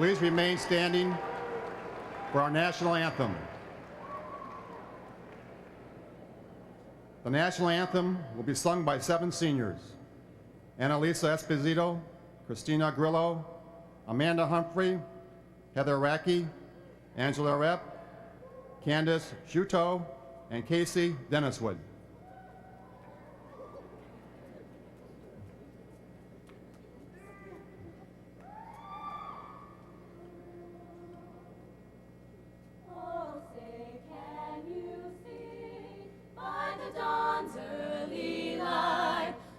Please remain standing for our national anthem. The national anthem will be sung by 7 seniors: Annalisa Esposito, Christina Grillo, Amanda Humphrey, Heather Racky, Angela Rep, Candace Shuto, and Casey Denniswood.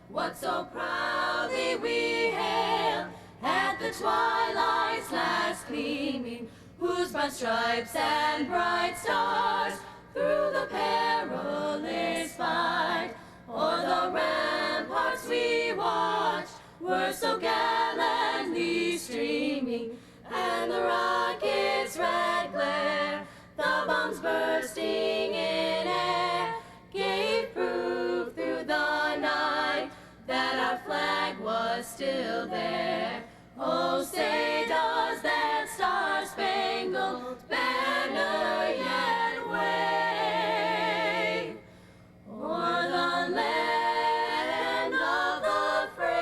What so proudly we hail at the twilight's last gleaming, whose broad stripes and bright stars through the perilous fight o'er the ramparts we watched were so gallantly streaming, and the rockets' red glare, the bombs bursting in air, gave proof through the night that our flag was still there. Oh, say does that star-spangled banner yet wave o'er the land of the free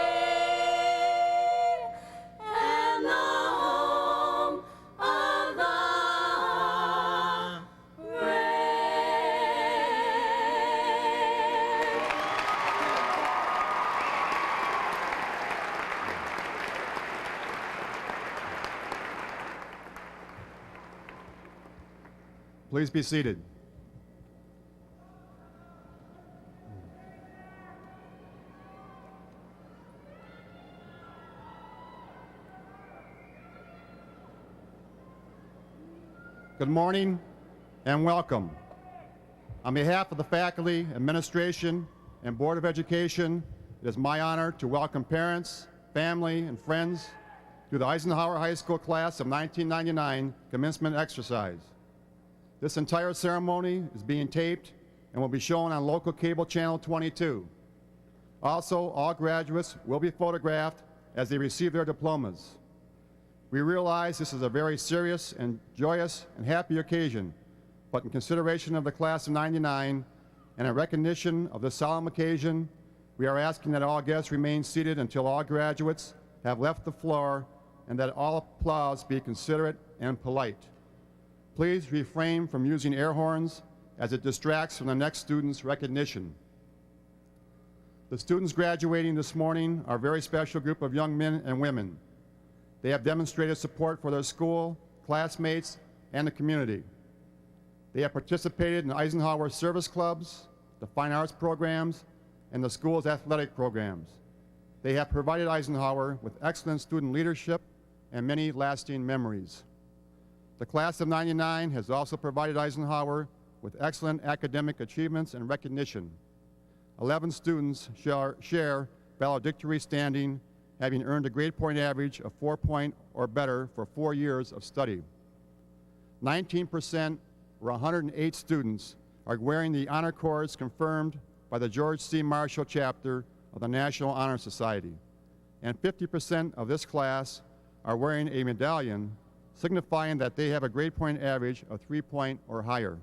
and the home of the Please be seated. Good morning and welcome. On behalf of the faculty, administration, and Board of Education, it is my honor to welcome parents, family, and friends to the Eisenhower High School class of 1999 commencement exercise. This entire ceremony is being taped and will be shown on local cable channel 22. Also, all graduates will be photographed as they receive their diplomas. We realize this is a very serious and joyous and happy occasion, but in consideration of the class of '99 and in recognition of this solemn occasion, we are asking that all guests remain seated until all graduates have left the floor and that all applause be considerate and polite. Please refrain from using air horns as it distracts from the next student's recognition. The students graduating this morning are a very special group of young men and women. They have demonstrated support for their school, classmates, and the community. They have participated in Eisenhower service clubs, the fine arts programs, and the school's athletic programs. They have provided Eisenhower with excellent student leadership and many lasting memories. The class of '99 has also provided Eisenhower with excellent academic achievements and recognition. 11 students share valedictory standing, having earned a grade point average of 4 or better for 4 years of study. 19%, or 108 students, are wearing the honor cords confirmed by the George C. Marshall chapter of the National Honor Society, and 50% of this class are wearing a medallion signifying that they have a grade point average of 3 or higher.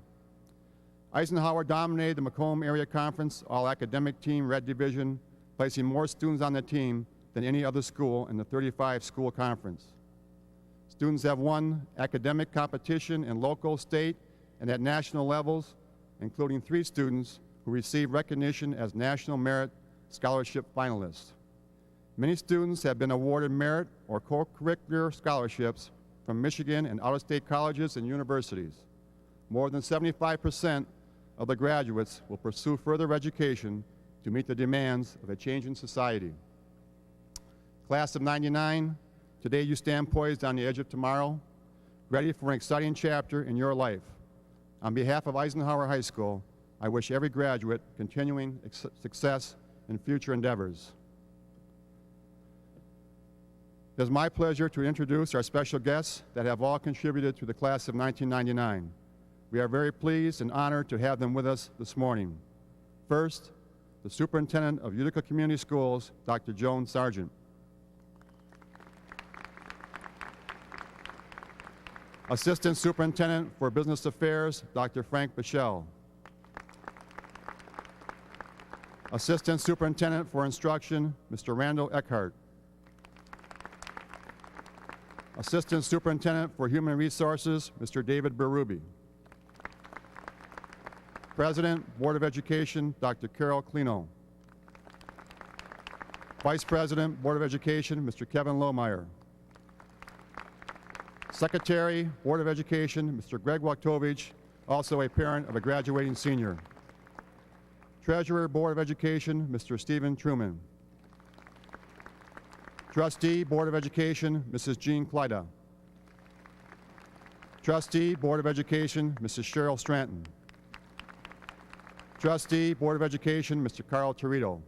Eisenhower dominated the Macomb Area Conference All-Academic Team Red Division, placing more students on the team than any other school in the 35-school conference. Students have won academic competition in local, state, and at national levels, including 3 students who received recognition as National Merit Scholarship finalists. Many students have been awarded merit or co-curricular scholarships from Michigan and out-of-state colleges and universities. More than 75% of the graduates will pursue further education to meet the demands of a changing society. Class of '99, today you stand poised on the edge of tomorrow, ready for an exciting chapter in your life. On behalf of Eisenhower High School, I wish every graduate continuing success in future endeavors. It is my pleasure to introduce our special guests that have all contributed to the class of 1999. We are very pleased and honored to have them with us this morning. First, the Superintendent of Utica Community Schools, Dr. Joan Sargent. Assistant Superintendent for Business Affairs, Dr. Frank Bichelle. Assistant Superintendent for Instruction, Mr. Randall Eckhart. Assistant Superintendent for Human Resources, Mr. David Berube. President, Board of Education, Dr. Carol Clino. Vice President, Board of Education, Mr. Kevin Lohmeyer. Secretary, Board of Education, Mr. Greg Wachtovich, also a parent of a graduating senior. Treasurer, Board of Education, Mr. Stephen Truman. Trustee, Board of Education, Mrs. Jean Kleida. Trustee, Board of Education, Mrs. Cheryl Stranton. Trustee, Board of Education, Mr. Carl Torito.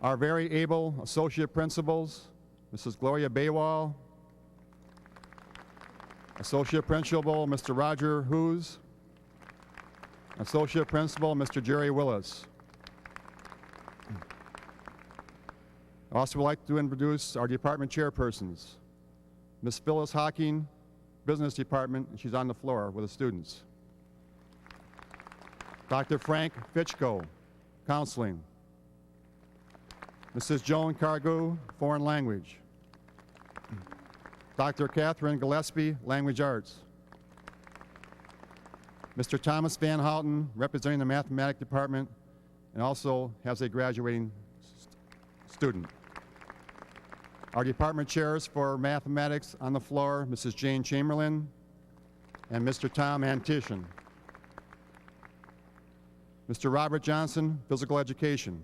Our very able Associate Principals, Mrs. Gloria Baywall, Associate Principal, Mr. Roger Hoos, Associate Principal, Mr. Jerry Willis. I also would like to introduce our department chairpersons. Ms. Phyllis Hocking, Business Department, and she's on the floor with the students. Dr. Frank Fitchko, Counseling. Mrs. Joan Cargu, Foreign Language. Dr. Catherine Gillespie, Language Arts. Mr. Thomas Van Houten, representing the Mathematics Department, and also has a graduating student. Our department chairs for mathematics on the floor, Mrs. Jane Chamberlain and Mr. Tom Antishan. Mr. Robert Johnson, Physical Education.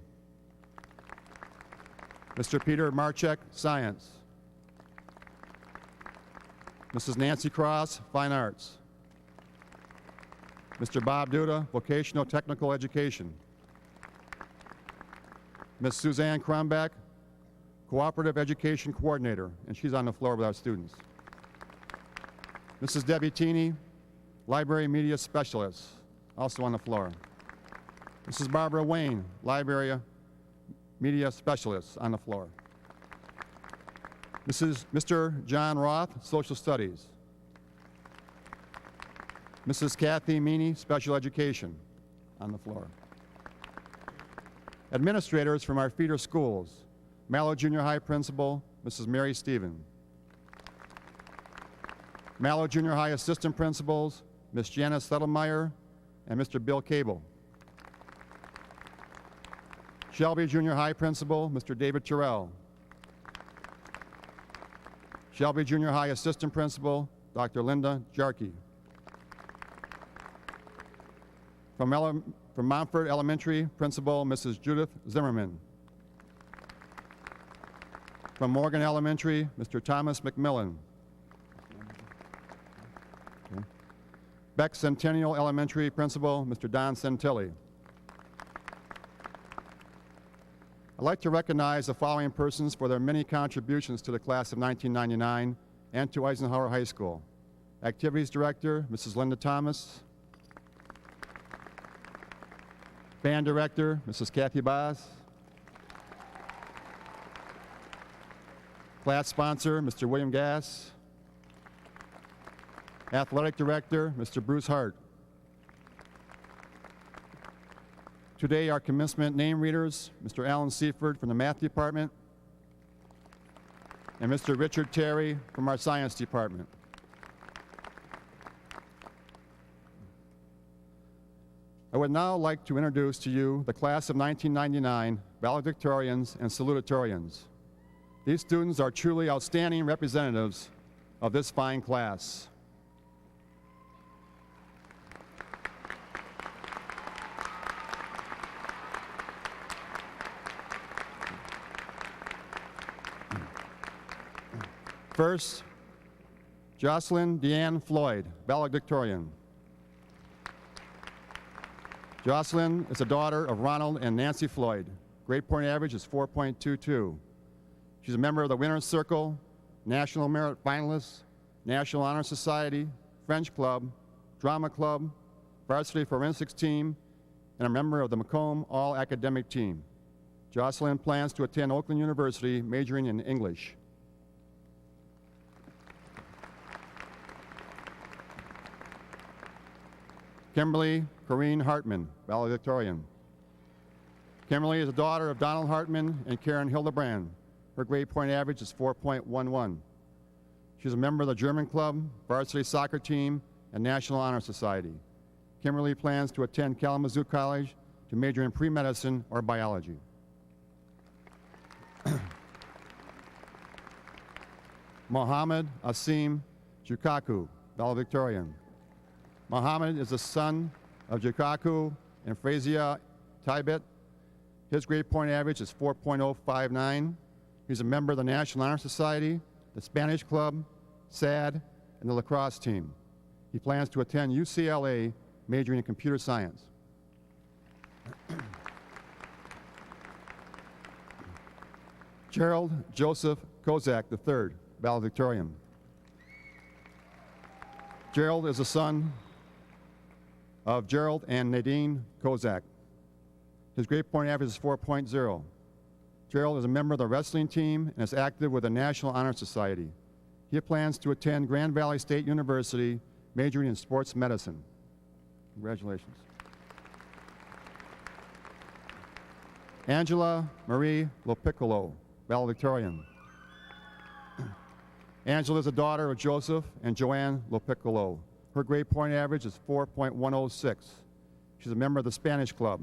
Mr. Peter Marchek, Science. Mrs. Nancy Cross, Fine Arts. Mr. Bob Duda, Vocational Technical Education. Ms. Suzanne Crombeck, Cooperative Education Coordinator, and she's on the floor with our students. Mrs. Debbie Tini, Library Media Specialist, also on the floor. Mrs. Barbara Wayne, Library Media Specialist, on the floor. Mr. John Roth, Social Studies. Mrs. Kathy Meany, Special Education, on the floor. Administrators from our feeder schools, Mallow Junior High Principal, Mrs. Mary Stephen. Mallow Junior High Assistant Principals, Ms. Janice Settlemeyer and Mr. Bill Cable. Shelby Junior High Principal, Mr. David Terrell. Shelby Junior High Assistant Principal, Dr. Linda Jarkey. From Montford Elementary, Principal Mrs. Judith Zimmerman. From Morgan Elementary, Mr. Thomas McMillan. Okay. Beck Centennial Elementary Principal, Mr. Don Santilli. I'd like to recognize the following persons for their many contributions to the class of 1999 and to Eisenhower High School. Activities Director, Mrs. Linda Thomas. Band Director, Mrs. Kathy Bass. Class Sponsor, Mr. William Gass. Athletic Director, Mr. Bruce Hart. Today, our commencement name readers, Mr. Alan Seaford from the Math Department, and Mr. Richard Terry from our Science Department. I would now like to introduce to you the class of 1999 valedictorians and salutatorians. These students are truly outstanding representatives of this fine class. First, Jocelyn Deanne Floyd, valedictorian. Jocelyn is the daughter of Ronald and Nancy Floyd. Grade point average is 4.22. She's a member of the Winner's Circle, National Merit Finalist, National Honor Society, French Club, Drama Club, Varsity Forensics Team, and a member of the Macomb All-Academic Team. Jocelyn plans to attend Oakland University, majoring in English. Kimberly Corrine Hartman, valedictorian. Kimberly is the daughter of Donald Hartman and Karen Hildebrand. Her grade point average is 4.11. She's a member of the German Club, varsity soccer team, and National Honor Society. Kimberly plans to attend Kalamazoo College to major in pre-medicine or biology. Mohammed Asim Jukaku, valedictorian. Mohammed is the son of Jukaku and Frazia Tibet. His grade point average is 4.059. He's a member of the National Honor Society, the Spanish Club, SAD, and the lacrosse team. He plans to attend UCLA, majoring in computer science. Gerald Joseph Kozak III, valedictorian. Gerald is the son of Gerald and Nadine Kozak. His grade point average is 4.0. Gerald is a member of the wrestling team and is active with the National Honor Society. He plans to attend Grand Valley State University, majoring in sports medicine. Congratulations. Angela Marie Lopiccolo, valedictorian. Angela is the daughter of Joseph and Joanne Lopiccolo. Her grade point average is 4.106. She's a member of the Spanish Club.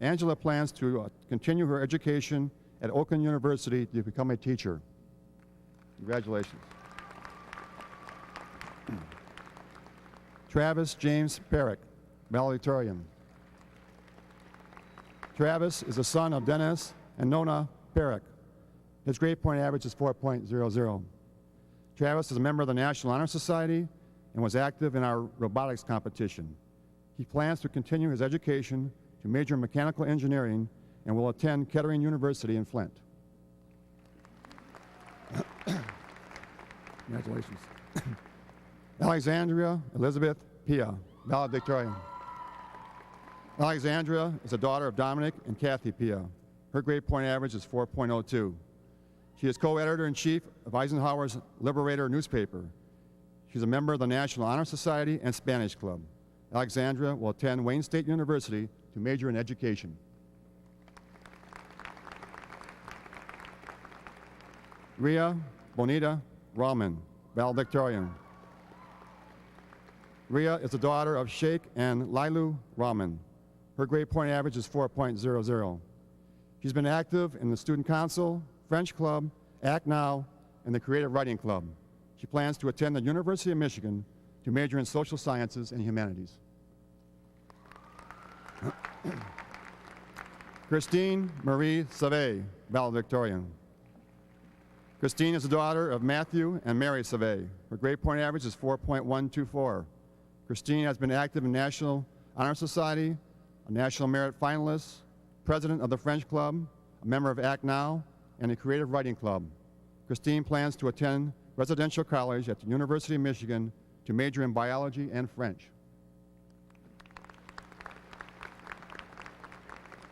Angela plans to continue her education at Oakland University to become a teacher. Congratulations. Travis James Perrick, valedictorian. Travis is the son of Dennis and Nona Perrick. His grade point average is 4.00. Travis is a member of the National Honor Society and was active in our robotics competition. He plans to continue his education to major in mechanical engineering and will attend Kettering University in Flint. Congratulations. Alexandria Elizabeth Pia, valedictorian. Alexandria is the daughter of Dominic and Kathy Pia. Her grade point average is 4.02. She is co-editor-in-chief of Eisenhower's Liberator newspaper. She's a member of the National Honor Society and Spanish Club. Alexandria will attend Wayne State University to major in education. Ria Bonita Rahman, valedictorian. Ria is the daughter of Sheikh and Lailu Rahman. Her grade point average is 4.00. She's been active in the Student Council, French Club, Act Now, and the Creative Writing Club. She plans to attend the University of Michigan to major in social sciences and humanities. Christine Marie Savay, valedictorian. Christine is the daughter of Matthew and Mary Savay. Her grade point average is 4.124. Christine has been active in National Honor Society, a National Merit Finalist, president of the French Club, a member of Act Now, and a Creative Writing Club. Christine plans to attend residential college at the University of Michigan to major in biology and French.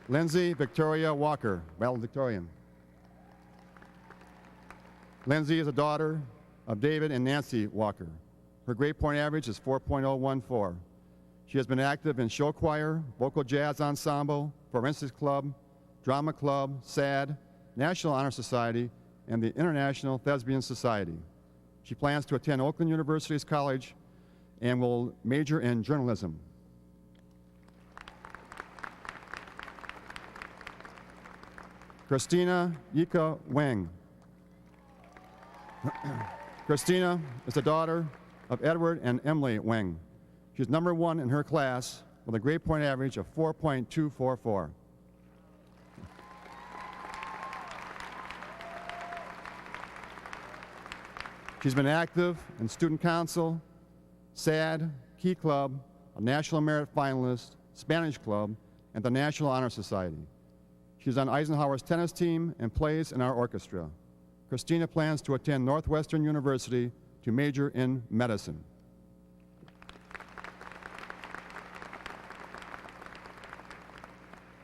Lindsay Victoria Walker, valedictorian. Lindsay is a daughter of David and Nancy Walker. Her grade point average is 4.014. She has been active in show choir, vocal jazz ensemble, forensics club, drama club, SAD, National Honor Society, and the International Thespian Society. She plans to attend Oakland University's college and will major in journalism. Christina Yika Wang. Christina is the daughter of Edward and Emily Wang. She's number one in her class with a grade point average of 4.244. She's been active in Student Council, SAD, Key Club, a National Merit Finalist, Spanish Club, and the National Honor Society. She's on Eisenhower's tennis team and plays in our orchestra. Christina plans to attend Northwestern University to major in medicine.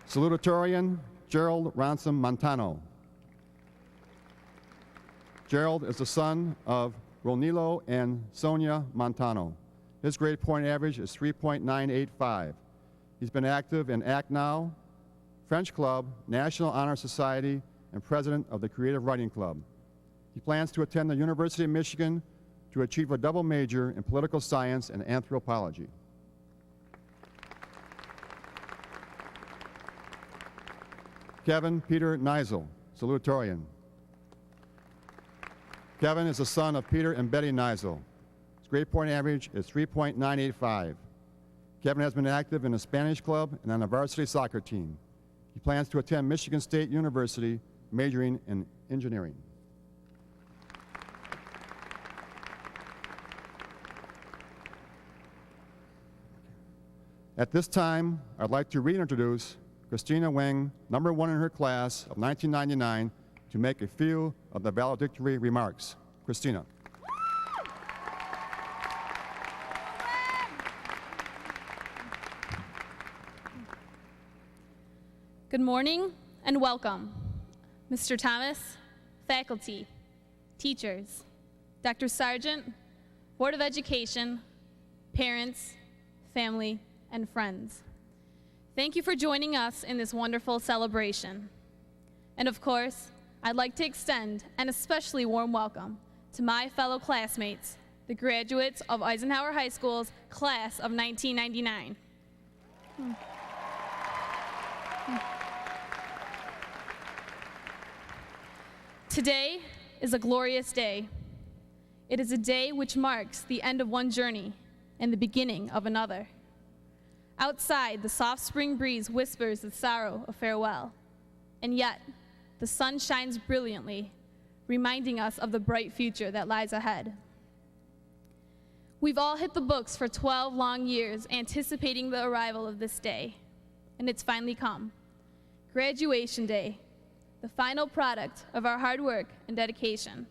Salutatorian Gerald Ransom Montano. Gerald is the son of Ronilo and Sonia Montano. His grade point average is 3.985. He's been active in Act Now, French Club, National Honor Society, and president of the Creative Writing Club. He plans to attend the University of Michigan to achieve a double major in political science and anthropology. Kevin Peter Neisel, salutatorian. Kevin is the son of Peter and Betty Neisel. His grade point average is 3.985. Kevin has been active in the Spanish club and on the varsity soccer team. He plans to attend Michigan State University, majoring in engineering. At this time, I'd like to reintroduce Christina Weng, number 1 in her class of 1999, to make a few of the valedictory remarks. Christina. Good morning and welcome, Mr. Thomas, faculty, teachers, Dr. Sargent, Board of Education, parents, family, and friends. Thank you for joining us in this wonderful celebration. And of course, I'd like to extend an especially warm welcome to my fellow classmates, the graduates of Eisenhower High School's class of 1999. Today is a glorious day. It is a day which marks the end of one journey and the beginning of another. Outside, the soft spring breeze whispers the sorrow of farewell, and yet the sun shines brilliantly, reminding us of the bright future that lies ahead. We've all hit the books for 12 long years anticipating the arrival of this day, and it's finally come. Graduation Day, the final product of our hard work and dedication.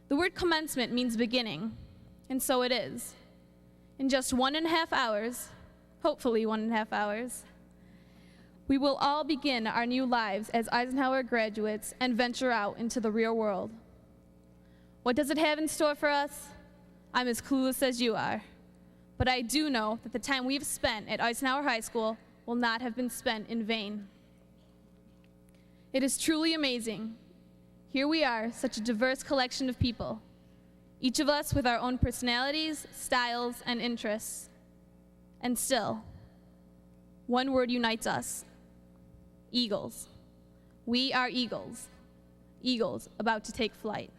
The word commencement means beginning, and so it is. In just 1.5 hours, hopefully 1.5 hours, we will all begin our new lives as Eisenhower graduates and venture out into the real world. What does it have in store for us? I'm as clueless as you are, but I do know that the time we've spent at Eisenhower High School will not have been spent in vain. It is truly amazing. Here we are, such a diverse collection of people, each of us with our own personalities, styles, and interests. And still, one word unites us: eagles. We are eagles, eagles about to take flight.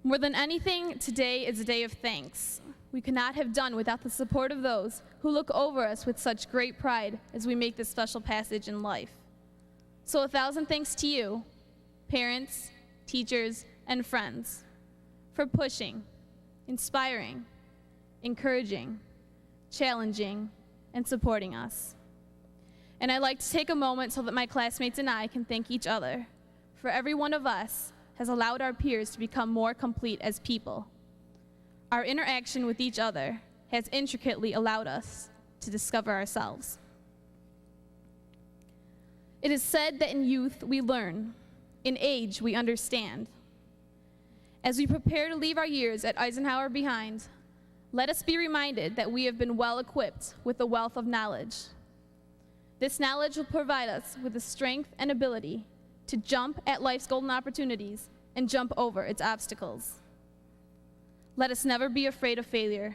More than anything, today is a day of thanks. We could not have done without the support of those who look over us with such great pride as we make this special passage in life. So 1,000 thanks to you, parents, teachers, and friends, for pushing, inspiring, encouraging, challenging, and supporting us. And I'd like to take a moment so that my classmates and I can thank each other, for every one of us has allowed our peers to become more complete as people. Our interaction with each other has intricately allowed us to discover ourselves. It is said that in youth we learn, in age we understand. As we prepare to leave our years at Eisenhower behind, let us be reminded that we have been well equipped with a wealth of knowledge. This knowledge will provide us with the strength and ability to jump at life's golden opportunities and jump over its obstacles. Let us never be afraid of failure.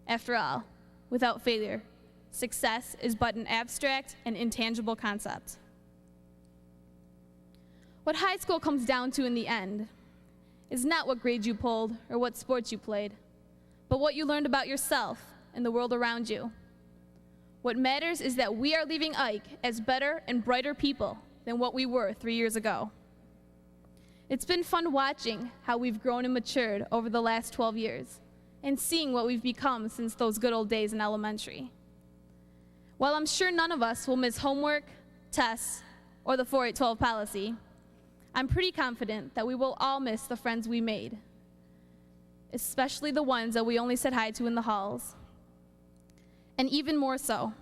After all, without failure, success is but an abstract and intangible concept. What high school comes down to in the end is not what grades you pulled or what sports you played, but what you learned about yourself and the world around you. What matters is that we are leaving Ike as better and brighter people than what we were 3 years ago. It's been fun watching how we've grown and matured over the last 12 years and seeing what we've become since those good old days in elementary. While I'm sure none of us will miss homework, tests, or the 4812 policy, I'm pretty confident that we will all miss the friends we made, especially the ones that we only said hi to in the halls. And even more so,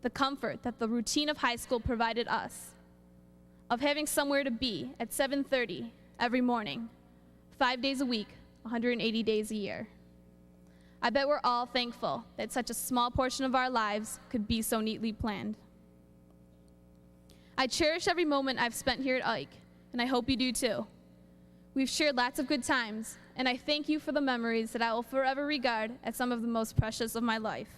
the comfort that the routine of high school provided us, of having somewhere to be at 7:30 every morning, 5 days a week, 180 days a year. I bet we're all thankful that such a small portion of our lives could be so neatly planned. I cherish every moment I've spent here at Ike, and I hope you do too. We've shared lots of good times, and I thank you for the memories that I will forever regard as some of the most precious of my life.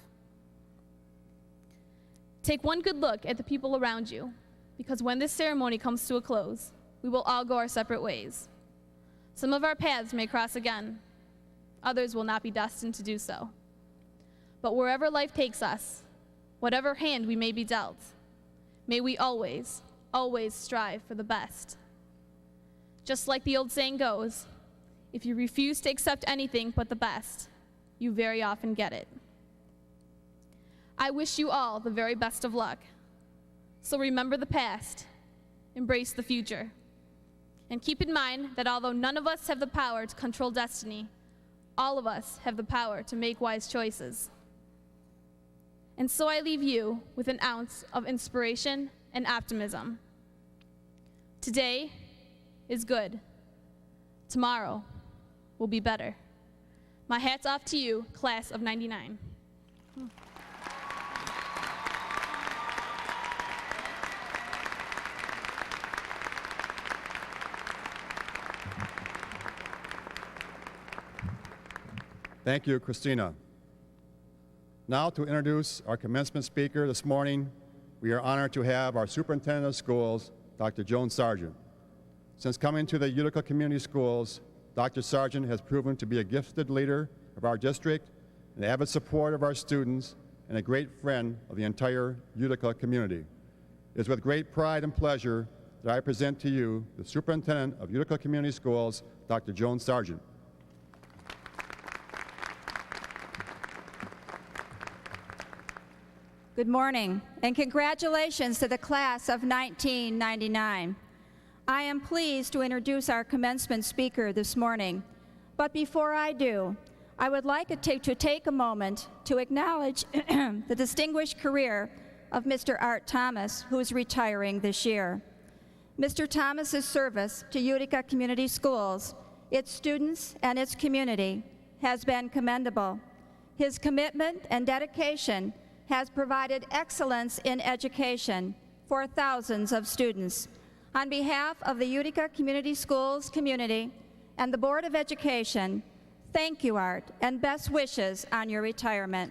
Take one good look at the people around you, because when this ceremony comes to a close, we will all go our separate ways. Some of our paths may cross again. Others will not be destined to do so. But wherever life takes us, whatever hand we may be dealt, may we always, always strive for the best. Just like the old saying goes, if you refuse to accept anything but the best, you very often get it. I wish you all the very best of luck. So remember the past, embrace the future, and keep in mind that although none of us have the power to control destiny, all of us have the power to make wise choices. And so I leave you with an ounce of inspiration and optimism. Today is good. Tomorrow will be better. My hat's off to you, class of '99. Thank you, Christina. Now to introduce our commencement speaker this morning, we are honored to have our Superintendent of Schools, Dr. Joan Sargent. Since coming to the Utica Community Schools, Dr. Sargent has proven to be a gifted leader of our district, an avid supporter of our students, and a great friend of the entire Utica community. It is with great pride and pleasure that I present to you the Superintendent of Utica Community Schools, Dr. Joan Sargent. Good morning, and congratulations to the class of 1999. I am pleased to introduce our commencement speaker this morning. But before I do, I would like to take a moment to acknowledge the distinguished career of Mr. Art Thomas, who is retiring this year. Mr. Thomas's service to Utica Community Schools, its students, and its community has been commendable. His commitment and dedication has provided excellence in education for thousands of students. On behalf of the Utica Community Schools community and the Board of Education, thank you, Art, and best wishes on your retirement.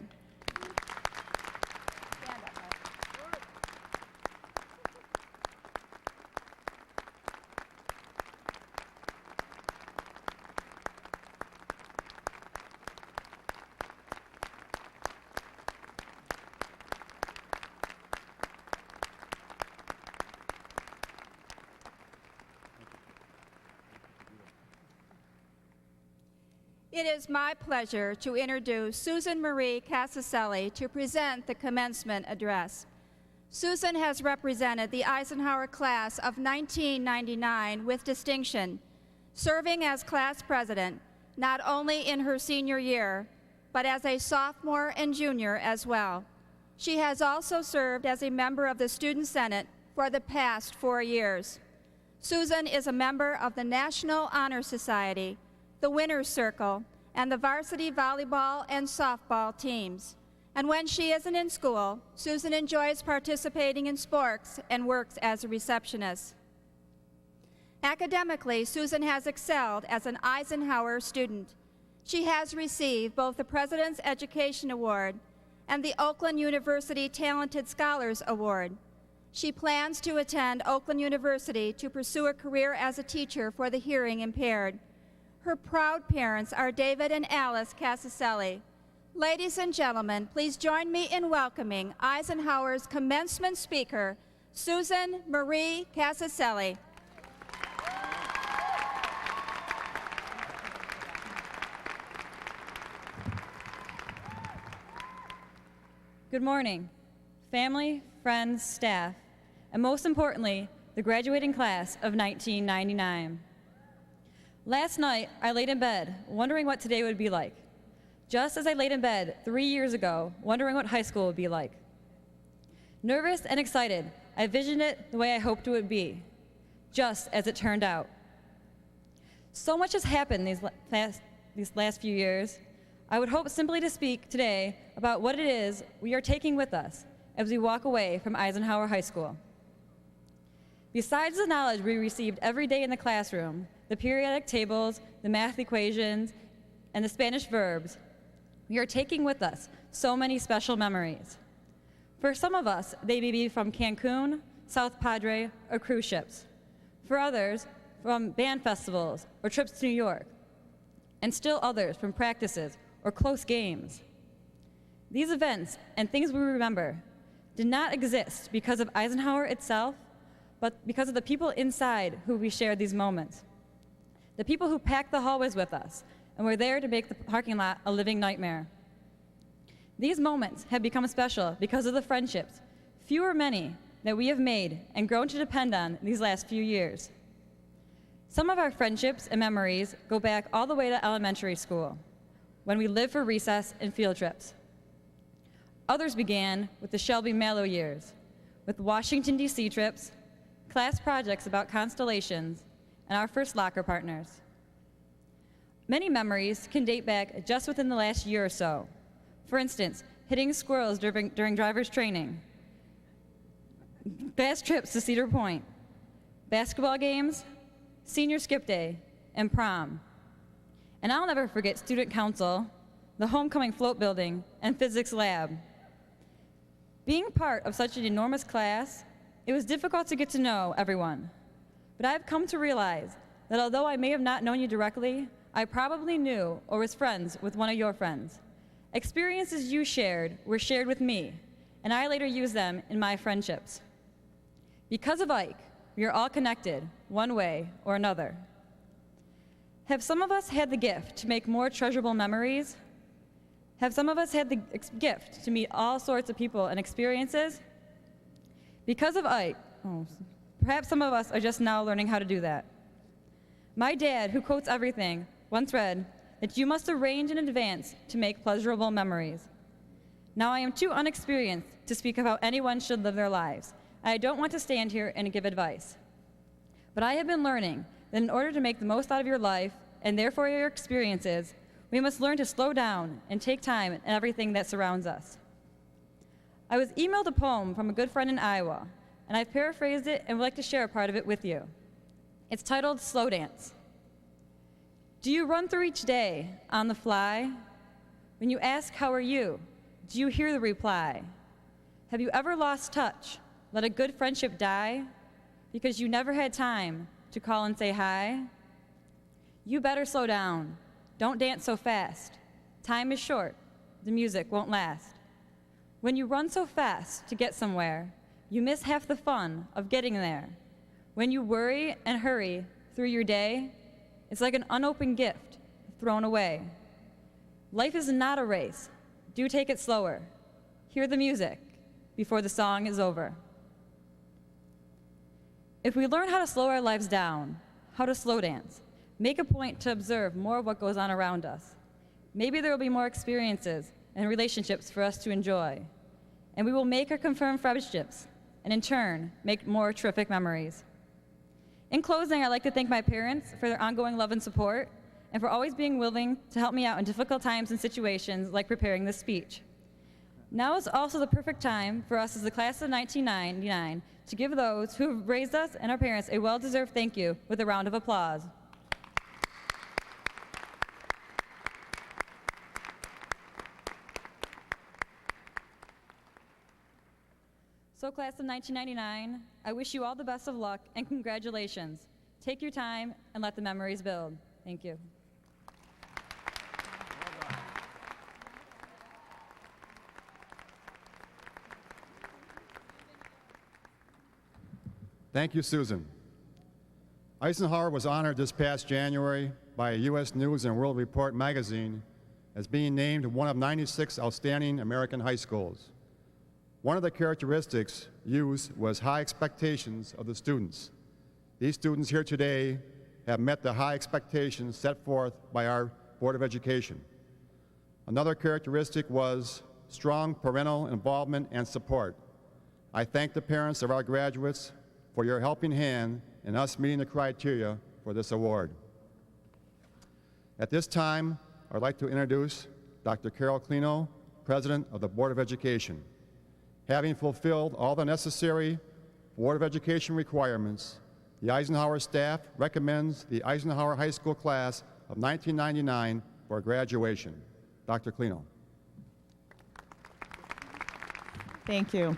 It is my pleasure to introduce Susan Marie Casaselli to present the commencement address. Susan has represented the Eisenhower class of 1999 with distinction, serving as class president not only in her senior year, but as a sophomore and junior as well. She has also served as a member of the Student Senate for the past 4 years. Susan is a member of the National Honor Society, the Winner's Circle, and the varsity volleyball and softball teams. And when she isn't in school, Susan enjoys participating in sports and works as a receptionist. Academically, Susan has excelled as an Eisenhower student. She has received both the President's Education Award and the Oakland University Talented Scholars Award. She plans to attend Oakland University to pursue a career as a teacher for the hearing impaired. Her proud parents are David and Alice Casaselli. Ladies and gentlemen, please join me in welcoming Eisenhower's commencement speaker, Susan Marie Casaselli. Good morning, family, friends, staff, and most importantly, the graduating class of 1999. Last night, I laid in bed, wondering what today would be like, just as I laid in bed 3 years ago, wondering what high school would be like. Nervous and excited, I visioned it the way I hoped it would be, just as it turned out. So much has happened these last few years, I would hope simply to speak today about what it is we are taking with us as we walk away from Eisenhower High School. Besides the knowledge we received every day in the classroom, the periodic tables, the math equations, and the Spanish verbs, we are taking with us so many special memories. For some of us, they may be from Cancun, South Padre, or cruise ships. For others, from band festivals or trips to New York. And still others from practices or close games. These events and things we remember did not exist because of Eisenhower itself, but because of the people inside who we shared these moments. The people who packed the hallways with us and were there to make the parking lot a living nightmare. These moments have become special because of the friendships, few or many, that we have made and grown to depend on these last few years. Some of our friendships and memories go back all the way to elementary school, when we lived for recess and field trips. Others began with the Shelby Mallow years, with Washington, D.C. trips, class projects about constellations, and our first locker partners. Many memories can date back just within the last year or so. For instance, hitting squirrels during driver's training, fast trips to Cedar Point, basketball games, senior skip day, and prom. And I'll never forget student council, the homecoming float building, and physics lab. Being part of such an enormous class, it was difficult to get to know everyone. But I've come to realize that although I may have not known you directly, I probably knew or was friends with one of your friends. Experiences you shared were shared with me, and I later used them in my friendships. Because of Ike, we are all connected, one way or another. Have some of us had the gift to make more treasurable memories? Have some of us had the gift to meet all sorts of people and experiences? Because of Ike, perhaps some of us are just now learning how to do that. My dad, who quotes everything, once read that you must arrange in advance to make pleasurable memories. Now I am too unexperienced to speak of how anyone should live their lives. I don't want to stand here and give advice. But I have been learning that in order to make the most out of your life, and therefore your experiences, we must learn to slow down and take time in everything that surrounds us. I was emailed a poem from a good friend in Iowa, and I've paraphrased it and would like to share a part of it with you. It's titled Slow Dance. Do you run through each day on the fly? When you ask, how are you, do you hear the reply? Have you ever lost touch? Let a good friendship die because you never had time to call and say hi? You better slow down. Don't dance so fast. Time is short. The music won't last. When you run so fast to get somewhere, you miss half the fun of getting there. When you worry and hurry through your day, it's like an unopened gift thrown away. Life is not a race. Do take it slower. Hear the music before the song is over. If we learn how to slow our lives down, how to slow dance, make a point to observe more of what goes on around us, maybe there will be more experiences and relationships for us to enjoy, and we will make or confirm friendships, and in turn, make more terrific memories. In closing, I'd like to thank my parents for their ongoing love and support, and for always being willing to help me out in difficult times and situations like preparing this speech. Now is also the perfect time for us as the class of 1999 to give those who have raised us and our parents a well-deserved thank you with a round of applause. So class of 1999, I wish you all the best of luck and congratulations. Take your time and let the memories build. Thank you. Thank you, Susan. Eisenhower was honored this past January by a U.S. News and World Report magazine as being named one of 96 outstanding American high schools. One of the characteristics used was high expectations of the students. These students here today have met the high expectations set forth by our Board of Education. Another characteristic was strong parental involvement and support. I thank the parents of our graduates for your helping hand in us meeting the criteria for this award. At this time, I'd like to introduce Dr. Carol Clino, President of the Board of Education. Having fulfilled all the necessary Board of Education requirements, the Eisenhower staff recommends the Eisenhower High School class of 1999 for graduation. Dr. Clino. Thank you.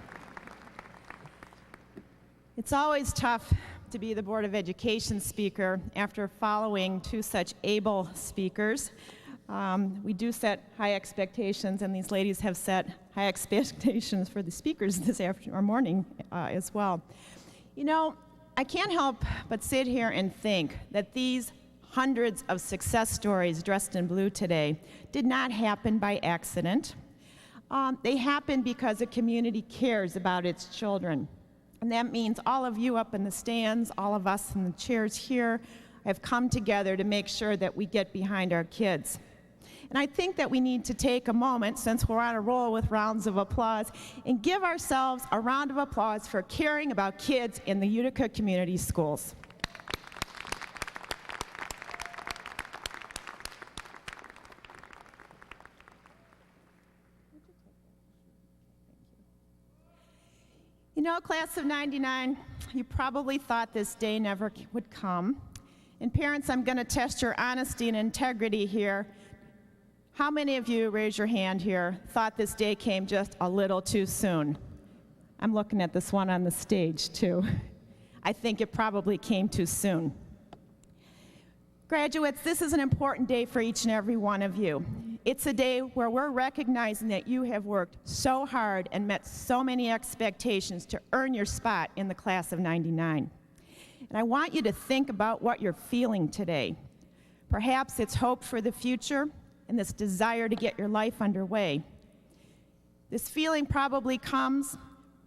It's always tough to be the Board of Education speaker after following two such able speakers. We do set high expectations, and these ladies have set high expectations for the speakers this morning as well. You know, I can't help but sit here and think that these hundreds of success stories dressed in blue today did not happen by accident. They happen because a community cares about its children. And that means all of you up in the stands, all of us in the chairs here have come together to make sure that we get behind our kids. And I think that we need to take a moment, since we're on a roll with rounds of applause, and give ourselves a round of applause for caring about kids in the Utica Community Schools. You know, class of '99, you probably thought this day never would come. And parents, I'm going to test your honesty and integrity here. How many of you, raise your hand here, thought this day came just a little too soon? I'm looking at this one on the stage, too. I think it probably came too soon. Graduates, this is an important day for each and every one of you. It's a day where we're recognizing that you have worked so hard and met so many expectations to earn your spot in the class of '99. And I want you to think about what you're feeling today. Perhaps it's hope for the future and this desire to get your life underway. This feeling probably comes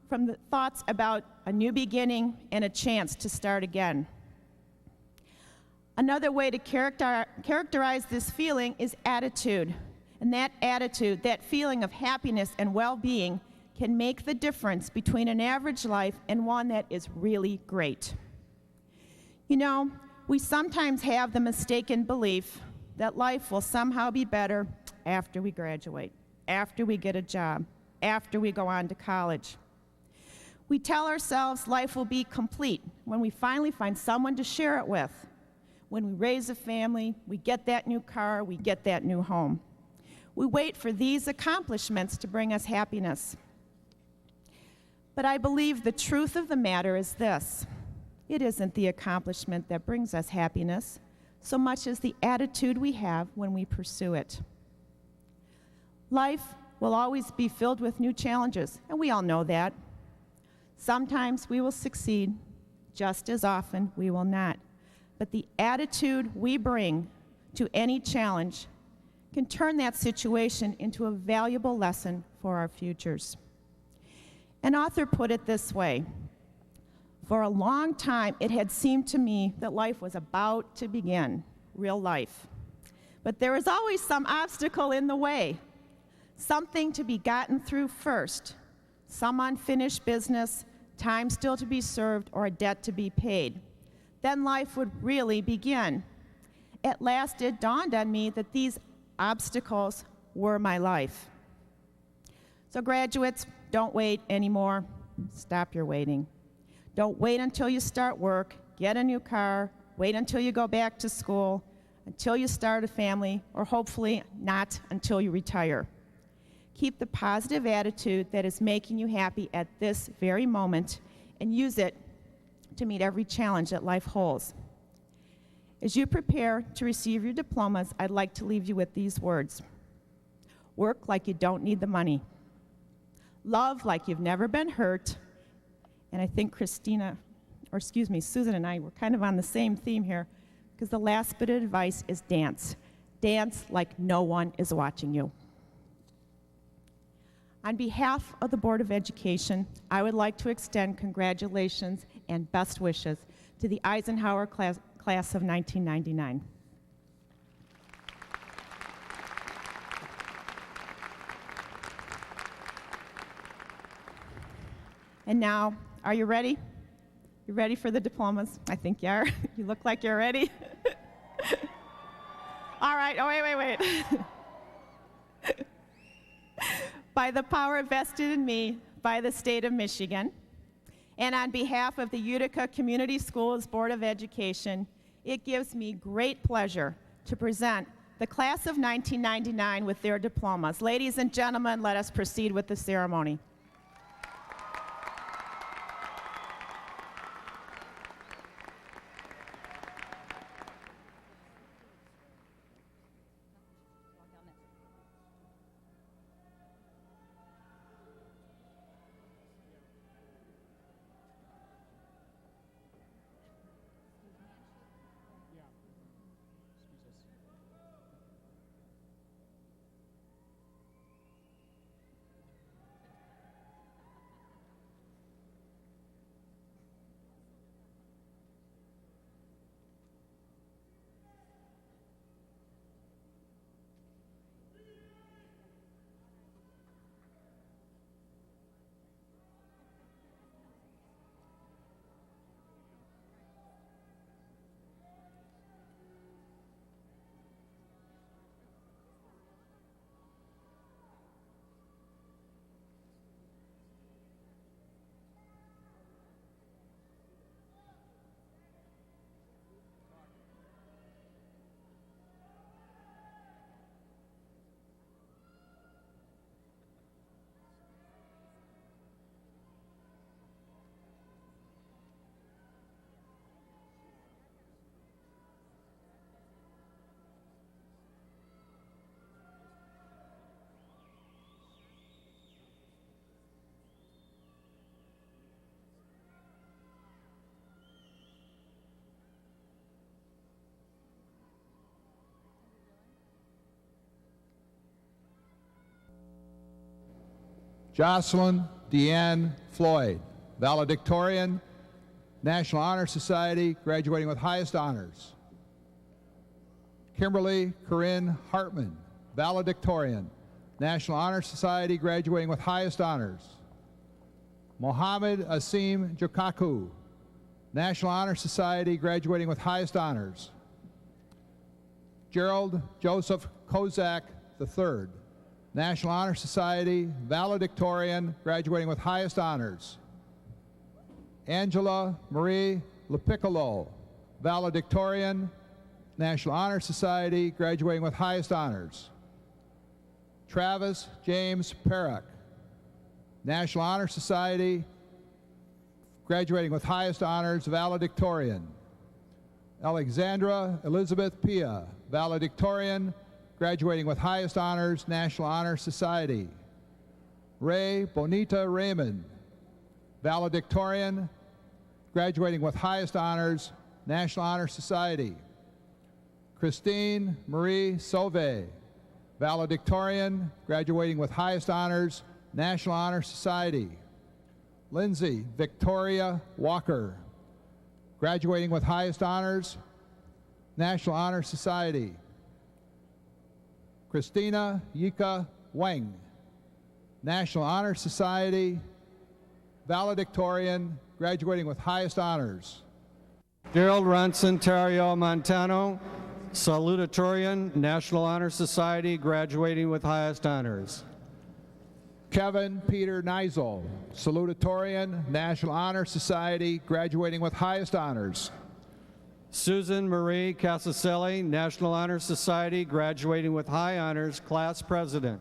from the thoughts about a new beginning and a chance to start again. Another way to characterize this feeling is attitude. And that attitude, that feeling of happiness and well-being, can make the difference between an average life and one that is really great. You know, we sometimes have the mistaken belief that life will somehow be better after we graduate, after we get a job, after we go on to college. We tell ourselves life will be complete when we finally find someone to share it with. When we raise a family, we get that new car, we get that new home. We wait for these accomplishments to bring us happiness. But I believe the truth of the matter is this: it isn't the accomplishment that brings us happiness so much as the attitude we have when we pursue it. Life will always be filled with new challenges, and we all know that. Sometimes we will succeed, just as often we will not. But the attitude we bring to any challenge can turn that situation into a valuable lesson for our futures. An author put it this way: for a long time, it had seemed to me that life was about to begin, real life. But there was always some obstacle in the way, something to be gotten through first, some unfinished business, time still to be served, or a debt to be paid. Then life would really begin. At last, it dawned on me that these obstacles were my life. So graduates, don't wait anymore. Stop your waiting. Don't wait until you start work, get a new car, wait until you go back to school, until you start a family, or hopefully not until you retire. Keep the positive attitude that is making you happy at this very moment and use it to meet every challenge that life holds. As you prepare to receive your diplomas, I'd like to leave you with these words: work like you don't need the money. Love like you've never been hurt. And I think Susan and I were kind of on the same theme here, because the last bit of advice is dance. Dance like no one is watching you. On behalf of the Board of Education, I would like to extend congratulations and best wishes to the Eisenhower class of 1999. And now, are you ready? You ready for the diplomas? I think you are. You look like you're ready. All right. right. Oh, wait. By the power vested in me by the state of Michigan, and on behalf of the Utica Community Schools Board of Education, it gives me great pleasure to present the class of 1999 with their diplomas. Ladies and gentlemen, let us proceed with the ceremony. Jocelyn Deanne Floyd, valedictorian, National Honor Society, graduating with highest honors. Kimberly Corinne Hartman, valedictorian, National Honor Society, graduating with highest honors. Mohammed Asim Jokaku, National Honor Society, graduating with highest honors. Gerald Joseph Kozak III, National Honor Society, valedictorian, graduating with highest honors. Angela Marie LePiccolo, valedictorian, National Honor Society, graduating with highest honors. Travis James Perrick, National Honor Society, graduating with highest honors, valedictorian. Alexandra Elizabeth Pia, valedictorian, graduating with highest honors, National Honor Society. Ray Bonita Raymond, valedictorian, graduating with highest honors, National Honor Society. Christine Marie Sauve, valedictorian, graduating with highest honors, National Honor Society. Lindsay Victoria Walker, graduating with highest honors, National Honor Society. Christina Yika Wang, National Honor Society, valedictorian, graduating with highest honors. Gerald Ronson Montano, salutatorian, National Honor Society, graduating with highest honors. Kevin Peter Neisel, salutatorian, National Honor Society, graduating with highest honors. Susan Marie Casaselli, National Honor Society, graduating with high honors, class president.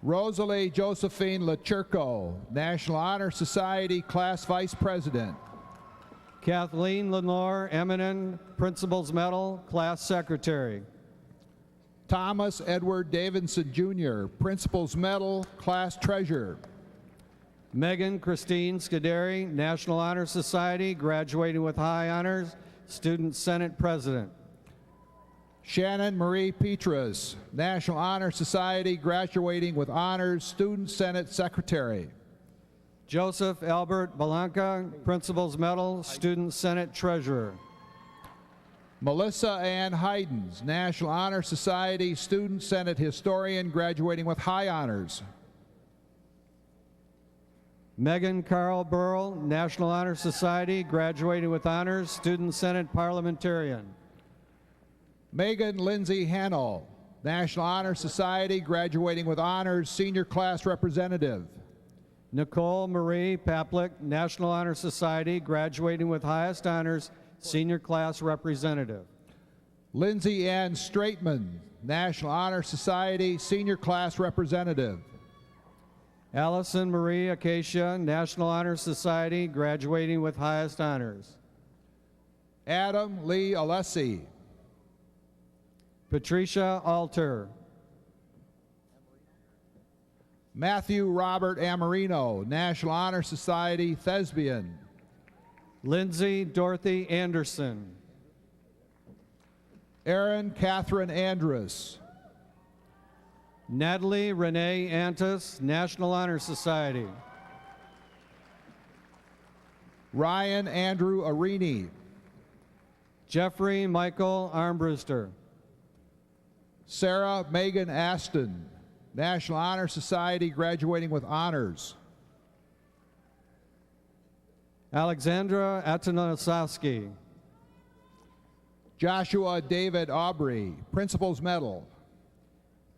Rosalie Josephine Lachurko, National Honor Society, class vice president. Kathleen Lenore Eminen, Principal's Medal, class secretary. Thomas Edward Davidson Jr., Principal's Medal, class treasurer. Megan Christine Scuderi, National Honor Society, graduating with high honors, Student Senate President. Shannon Marie Petras, National Honor Society, graduating with honors, Student Senate Secretary. Joseph Albert Balanca, Principal's Medal, Student Senate Treasurer. Melissa Ann Heidens, National Honor Society, Student Senate Historian, graduating with high honors. Megan Carl Burl, National Honor Society, graduating with honors, Student Senate Parliamentarian. Megan Lindsay Hannell, National Honor Society, graduating with honors, senior class representative. Nicole Marie Paplick, National Honor Society, graduating with highest honors, senior class representative. Lindsay Ann Straitman, National Honor Society, senior class representative. Allison Marie Acacia, National Honor Society, graduating with highest honors. Adam Lee Alessi. Patricia Alter. Matthew Robert Amarino, National Honor Society, thespian. Lindsay Dorothy Anderson. Erin Catherine Andrus. Natalie Renee Antis, National Honor Society. Ryan Andrew Arini. Jeffrey Michael Armbruster. Sarah Megan Aston, National Honor Society, graduating with honors. Alexandra Atanosowski. Joshua David Aubrey, Principal's Medal.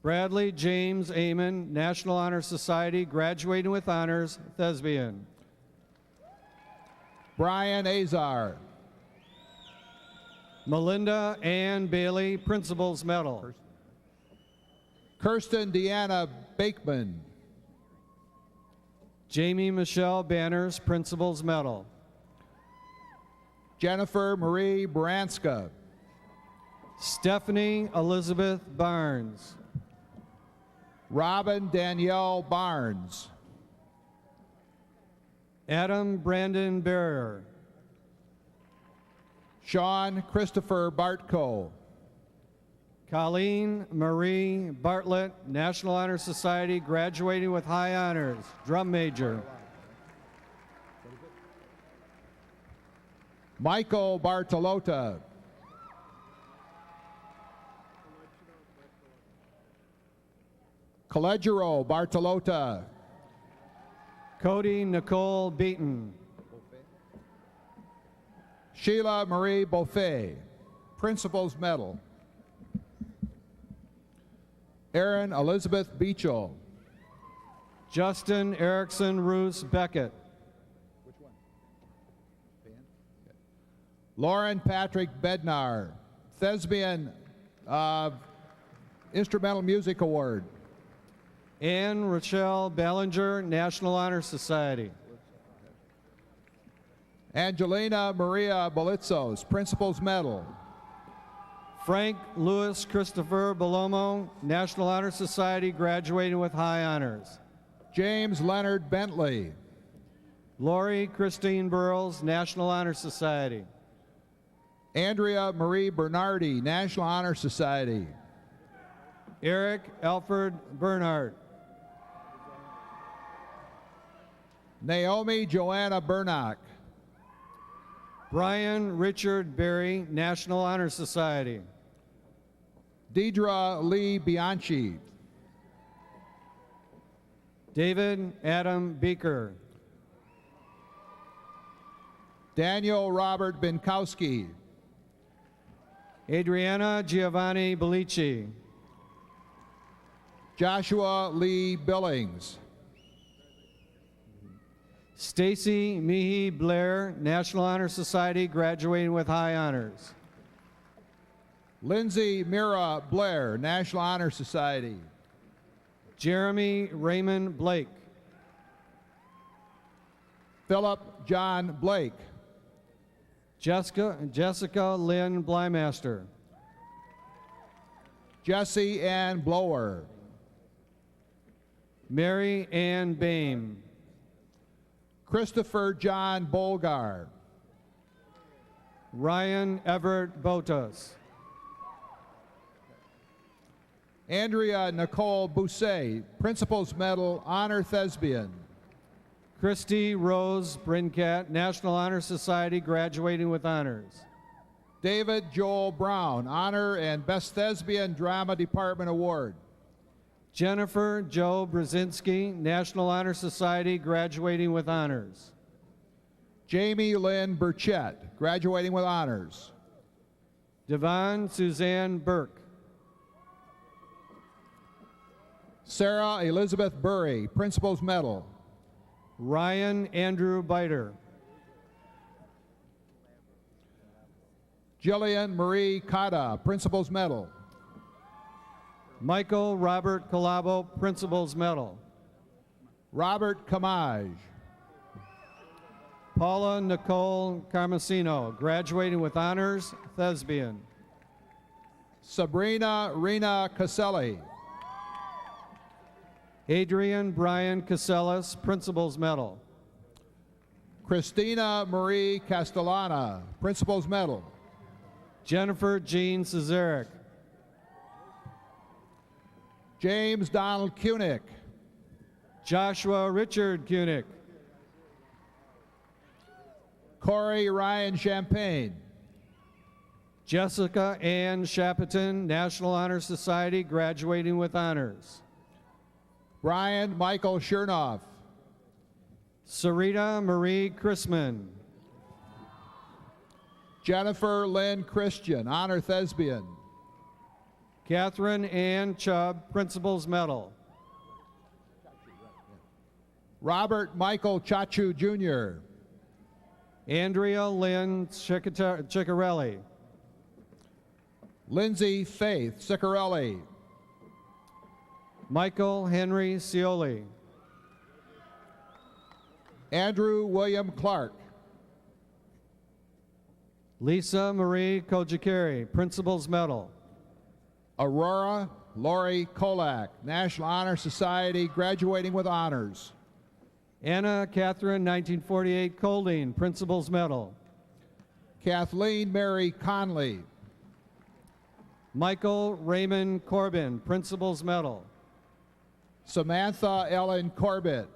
Bradley James Amon, National Honor Society, graduating with honors, thespian. Brian Azar. Melinda Ann Bailey, Principal's Medal. Kirsten Deanna Bakeman. Jamie Michelle Banners, Principal's Medal. Jennifer Marie Baranska. Stephanie Elizabeth Barnes. Robin Danielle Barnes. Adam Brandon Barrier. Sean Christopher Bartko. Colleen Marie Bartlett, National Honor Society, graduating with high honors, drum major. Michael Bartolota. Collegero Bartolota. Cody Nicole Beaton. Sheila Marie Beaufet, Principal's Medal. Erin Elizabeth Beechel. Justin Erickson Roos Beckett. Lauren Patrick Bednar, Thespian Instrumental Music Award. Anne Rochelle Ballinger, National Honor Society. Angelina Maria Bolitzos, Principal's Medal. Frank Louis Christopher Belomo, National Honor Society, graduating with high honors. James Leonard Bentley. Lori Christine Burles, National Honor Society. Andrea Marie Bernardi, National Honor Society. Eric Alfred Bernhardt. Naomi Joanna Bernock. Brian Richard Berry, National Honor Society. Deidre Lee Bianchi. David Adam Beaker. Daniel Robert Binkowski. Adriana Giovanni Bellici. Joshua Lee Billings. Stacy Mihi Blair, National Honor Society, graduating with high honors. Lindsay Mira Blair, National Honor Society. Jeremy Raymond Blake. Philip John Blake. Jessica Lynn Blymaster. Jesse Ann Blower. Mary Ann Bame. Christopher John Bolgar. Ryan Everett Botas. Andrea Nicole Bousset, Principal's Medal, Honor Thespian. Christy Rose Brincat, National Honor Society, graduating with honors. David Joel Brown, Honor and Best Thespian Drama Department Award. Jennifer Joe Brzezinski, National Honor Society, graduating with honors. Jamie Lynn Burchett, graduating with honors. Devon Suzanne Burke. Sarah Elizabeth Burry, Principal's Medal. Ryan Andrew Biter. Jillian Marie Cotta, Principal's Medal. Michael Robert Calabo, Principal's Medal. Robert Camage. Paula Nicole Carmesino, graduating with honors, thespian. Sabrina Rena Caselli. Adrian Brian Casellas, Principal's Medal. Christina Marie Castellana, Principal's Medal. Jennifer Jean Cesaric. James Donald Kunick. Joshua Richard Kunick. Corey Ryan Champagne. Jessica Ann Shapeton, National Honor Society, graduating with honors. Brian Michael Chernoff. Sarita Marie Chrisman. Jennifer Lynn Christian, Honor Thespian. Catherine Ann Chubb, Principal's Medal. Robert Michael Chachu Jr. Andrea Lynn Ciccarelli. Lindsay Faith Ciccarelli. Michael Henry Cioli. Andrew William Clark. Lisa Marie Kojikari, Principal's Medal. Aurora Lori Kolak, National Honor Society, graduating with honors. Anna Catherine 1948 Colding, Principal's Medal. Kathleen Mary Conley. Michael Raymond Corbin, Principal's Medal. Samantha Ellen Corbett.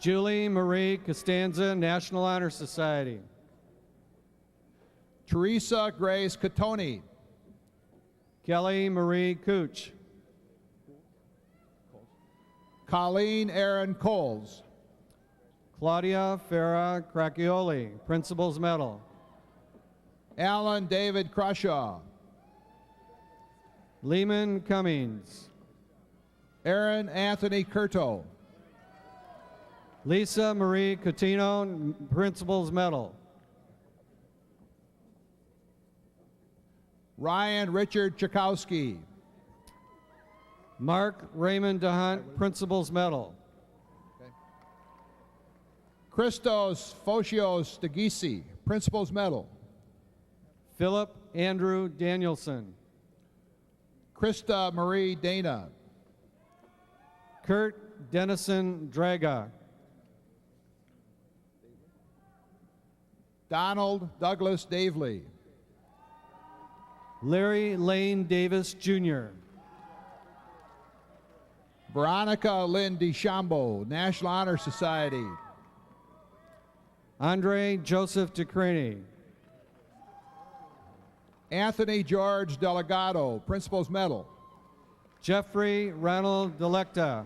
Julie Marie Costanza, National Honor Society. Teresa Grace Catoni. Kelly Marie Cooch. Colleen Aaron Coles. Claudia Farah Cracchioli, Principal's Medal. Alan David Crushaw. Lehman Cummings. Aaron Anthony Curto. Lisa Marie Cotino, Principal's Medal. Ryan Richard Chakowski. Mark Raymond DeHunt, Principal's Medal. Christos Photios Stegisi, Principal's Medal. Philip Andrew Danielson. Krista Marie Dana. Kurt Dennison Draga. Donald Douglas Davely. Larry Lane Davis, Jr. Veronica Lynn DeChambeau, National Honor Society. Andre Joseph DeCraney. Anthony George Delegado, Principal's Medal. Jeffrey Ronald Delecta.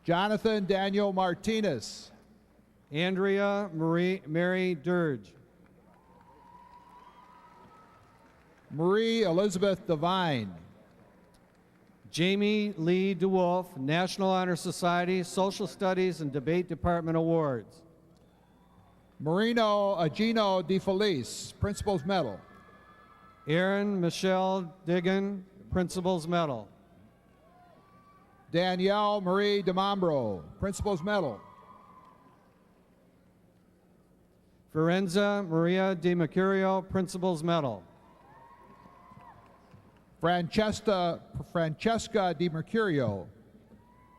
Jonathan Daniel Martinez. Andrea Mary Dirge. Marie Elizabeth Devine. Jamie Lee DeWolf, National Honor Society, Social Studies and Debate Department Awards. Marino Agino De Felice, Principal's Medal. Erin Michelle Diggin, Principal's Medal. Danielle Marie DeMambro, Principal's Medal. Firenza Maria Di Mercurio, Principal's Medal. Francesca Di Mercurio.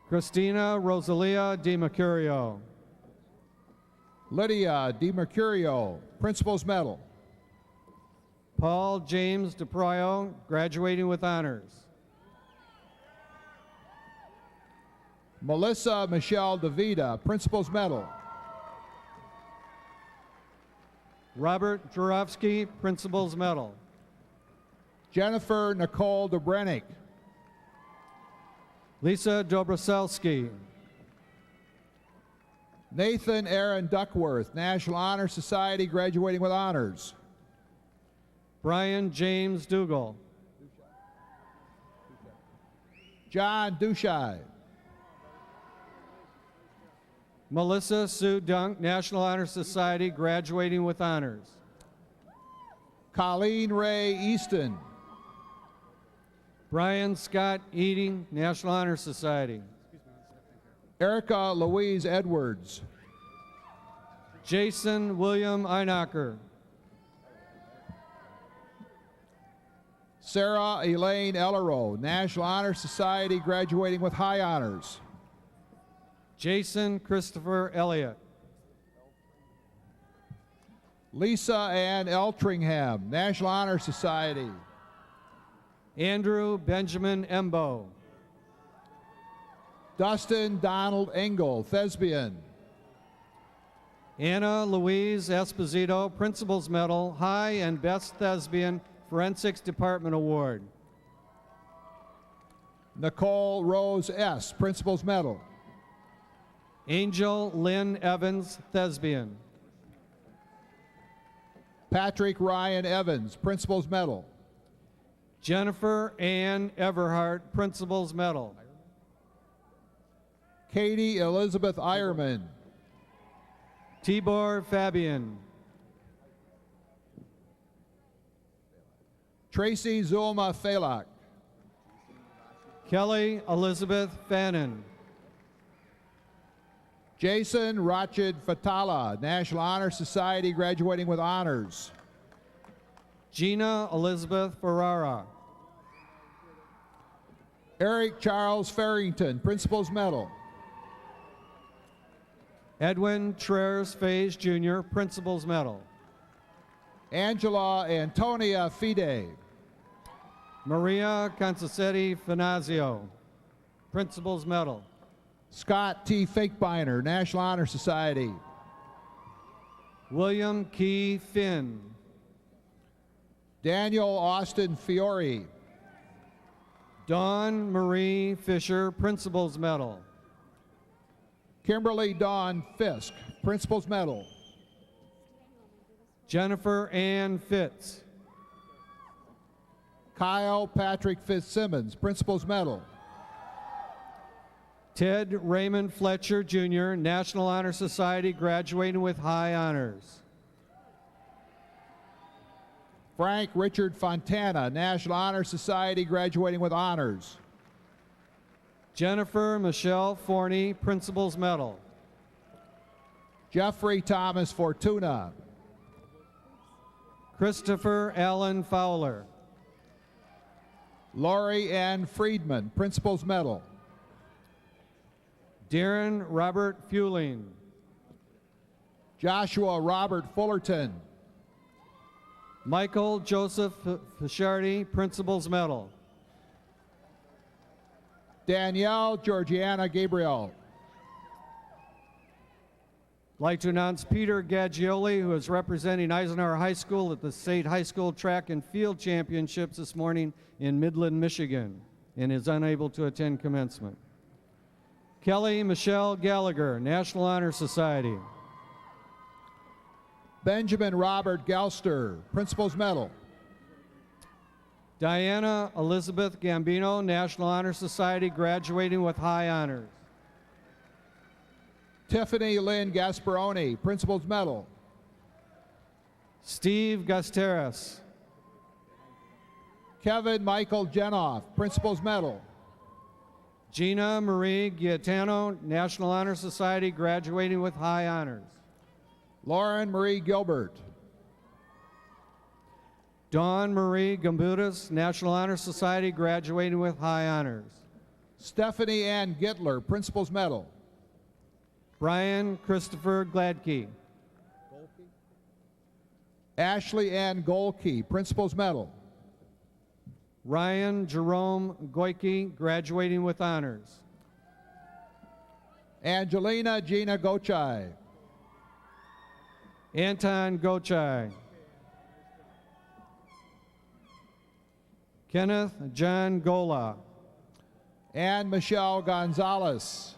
Christina Rosalia Di Mercurio. Lydia Di Mercurio, Principal's Medal. Paul James DeProyo, graduating with honors. Melissa Michelle DeVita, Principal's Medal. Robert Jurowski, Principal's Medal. Jennifer Nicole DeBrennick. Lisa Dobroselsky. Nathan Aaron Duckworth, National Honor Society, graduating with honors. Brian James Dougal. John Dushai. Melissa Sue Dunk, National Honor Society, graduating with honors. Colleen Ray Easton. Brian Scott Eating, National Honor Society. Erica Louise Edwards. Jason William Einacher. Sarah Elaine Ellero, National Honor Society, graduating with high honors. Jason Christopher Elliott. Lisa Ann Eltringham, National Honor Society. Andrew Benjamin Embo. Dustin Donald Engel, Thespian. Anna Louise Esposito, Principal's Medal, High and Best Thespian, Forensics Department Award. Nicole Rose S., Principal's Medal. Angel Lynn Evans, Thespian. Patrick Ryan Evans, Principal's Medal. Jennifer Ann Everhart, Principal's Medal. Katie Elizabeth Ironman. Tibor Fabian. Tracy Zulma Falak. Kelly Elizabeth Fannin. Jason Rachid Fatala, National Honor Society, graduating with honors. Gina Elizabeth Ferrara. Eric Charles Farrington, Principal's Medal. Edwin Traers Faze Jr., Principal's Medal. Angela Antonia Fide. Maria Concesetti Finazio, Principal's Medal. Scott T. Fakebeiner, National Honor Society. William Key Finn. Daniel Austin Fiore. Dawn Marie Fisher, Principal's Medal. Kimberly Dawn Fisk, Principal's Medal. Jennifer Ann Fitz. Kyle Patrick Fitzsimmons, Principal's Medal. Ted Raymond Fletcher Jr., National Honor Society, graduating with high honors. Frank Richard Fontana, National Honor Society, graduating with honors. Jennifer Michelle Forney, Principal's Medal. Jeffrey Thomas Fortuna. Christopher Allen Fowler. Lori Ann Friedman, Principal's Medal. Darren Robert Fueling. Joshua Robert Fullerton. Michael Joseph Fishardi, Principal's Medal. Danielle Georgiana Gabriel. I'd like to announce Peter Gaggioli, who is representing Eisenhower High School at the State High School Track and Field Championships this morning in Midland, Michigan, and is unable to attend commencement. Kelly Michelle Gallagher, National Honor Society. Benjamin Robert Galster, Principal's Medal. Diana Elizabeth Gambino, National Honor Society, graduating with high honors. Tiffany Lynn Gasparoni, Principal's Medal. Steve Gasteras. Kevin Michael Jenoff, Principal's Medal. Gina Marie Gaetano, National Honor Society, graduating with high honors. Lauren Marie Gilbert. Dawn Marie Gambudas, National Honor Society, graduating with high honors. Stephanie Ann Gittler, Principal's Medal. Brian Christopher Gladkey. Ashley Ann Golke, Principal's Medal. Ryan Jerome Goike, graduating with honors. Angelina Gina Gochai. Anton Gochai. Kenneth John Gola. Ann Michelle Gonzalez.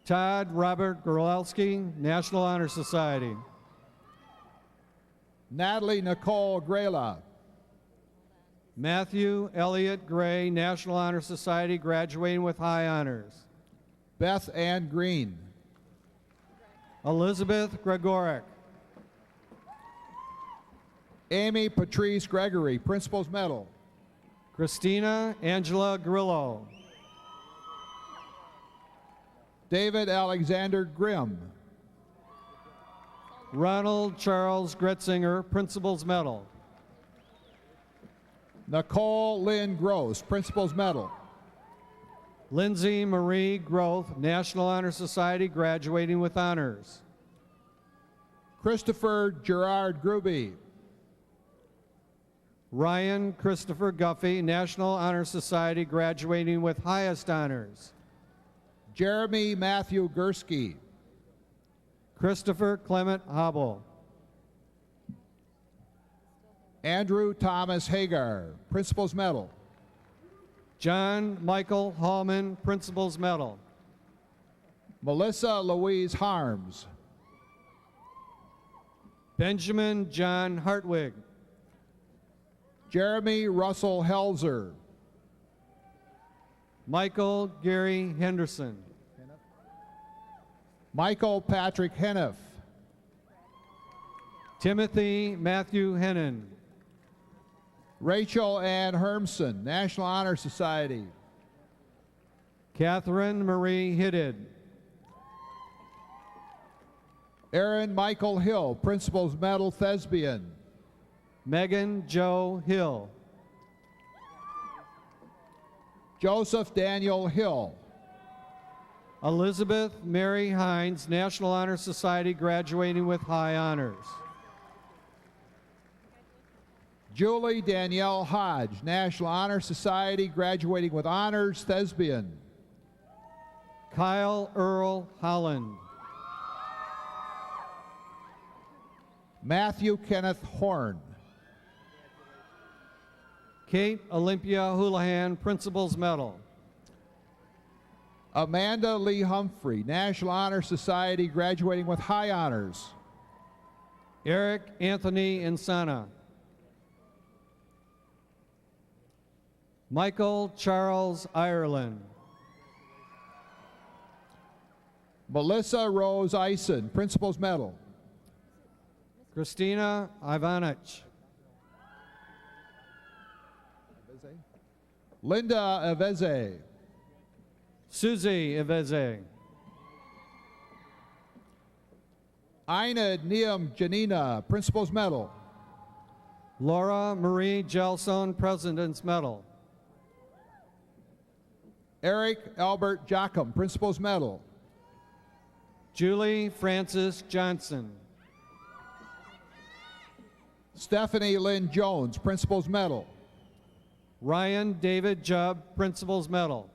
Todd Robert Goralski, National Honor Society. Natalie Nicole Grela. Matthew Elliott Gray, National Honor Society, graduating with high honors. Beth Ann Green. Elizabeth Gregorek. Amy Patrice Gregory, Principal's Medal. Christina Angela Grillo. David Alexander Grimm. Ronald Charles Gretzinger, Principal's Medal. Nicole Lynn Gross, Principal's Medal. Lindsay Marie Groth, National Honor Society, graduating with honors. Christopher Gerard Gruby. Ryan Christopher Guffey, National Honor Society, graduating with highest honors. Jeremy Matthew Gursky. Christopher Clement Hobble. Andrew Thomas Hagar, Principal's Medal. John Michael Hallman, Principal's Medal. Melissa Louise Harms. Benjamin John Hartwig. Jeremy Russell Helzer. Michael Gary Henderson. Michael Patrick Henniff. Timothy Matthew Hennon. Rachel Ann Hermson, National Honor Society. Catherine Marie Hidded. Aaron Michael Hill, Principal's Medal Thespian. Megan Joe Hill. Joseph Daniel Hill. Elizabeth Mary Hines, National Honor Society, graduating with high honors. Julie Danielle Hodge, National Honor Society, graduating with honors, Thespian. Kyle Earl Holland. Matthew Kenneth Horn. Kate Olympia Houlihan, Principal's Medal. Amanda Lee Humphrey, National Honor Society, graduating with high honors. Eric Anthony Insana. Michael Charles Ireland. Melissa Rose Eisen, Principal's Medal. Christina Ivanich. Linda Aveze. Susie Iveze. Ina Neum Janina, Principal's Medal. Laura Marie Gelson, President's Medal. Eric Albert Jockum, Principal's Medal. Julie Francis Johnson. Stephanie Lynn Jones, Principal's Medal. Ryan David Jubb, Principal's Medal.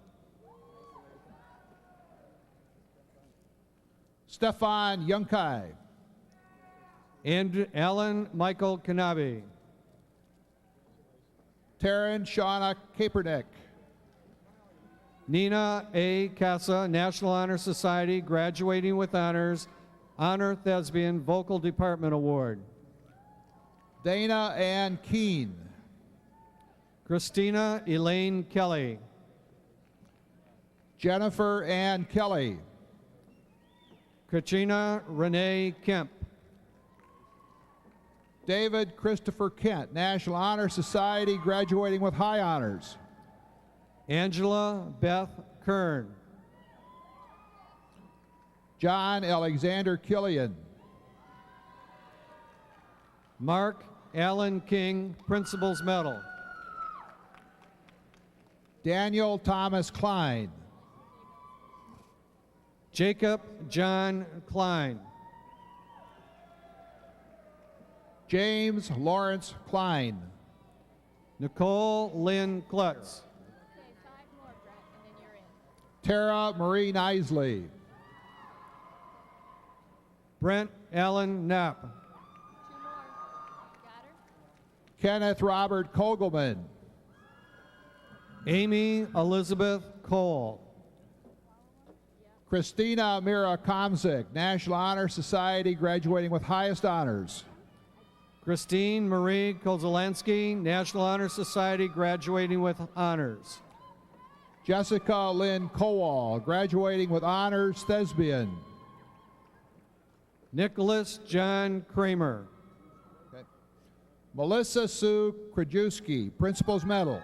Stefan Yunkai. And Alan Michael Kanabi. Taryn Shauna Kaepernick. Nina A. Casa, National Honor Society, graduating with honors, Honor Thespian Vocal Department Award. Dana Ann Keene. Christina Elaine Kelly. Jennifer Ann Kelly. Katrina Renee Kemp. David Christopher Kent, National Honor Society, graduating with high honors. Angela Beth Kern. John Alexander Killian. Mark Allen King, Principal's Medal. Daniel Thomas Klein. Jacob John Klein. James Lawrence Klein. Nicole Lynn Klutz. Tara Marie Nisley. Brent Allen Knapp. Kenneth Robert Kogelman. Amy Elizabeth Cole. Christina Mira Komzik, National Honor Society, graduating with highest honors. Christine Marie Kozolansky, National Honor Society, graduating with honors. Jessica Lynn Kowal, graduating with honors, thespian. Nicholas John Kramer. Melissa Sue Krajewski, Principal's Medal.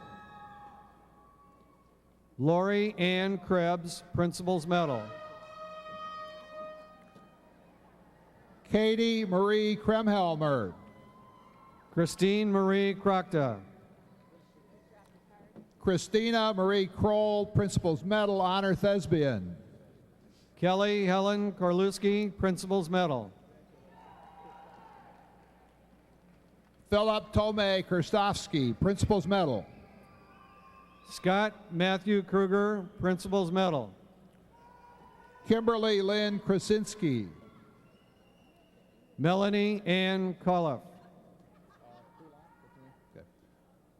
Lori Ann Krebs, Principal's Medal. Katie Marie Kremhelmer. Christine Marie Krokta. Christina Marie Kroll, Principal's Medal, Honor Thespian. Kelly Helen Korluski, Principal's Medal. Philip Tomei Kirstovsky, Principal's Medal. Scott Matthew Kruger, Principal's Medal. Kimberly Lynn Krasinski. Melanie Ann Koloff.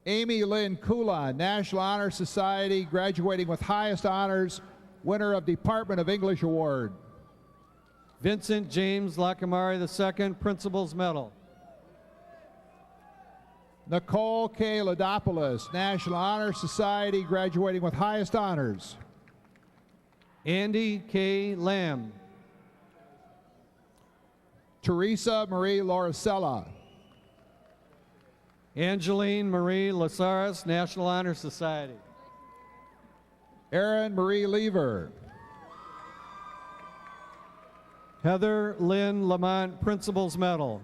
Amy Lynn Kula, National Honor Society, graduating with highest honors, winner of Department of English Award. Vincent James Lacamari II, Principal's Medal. Nicole K. Ladopoulos, National Honor Society, graduating with highest honors. Andy K. Lamb. Teresa Marie Lauricella. Angeline Marie Lasaris, National Honor Society. Erin Marie Lever. Heather Lynn Lamont, Principal's Medal.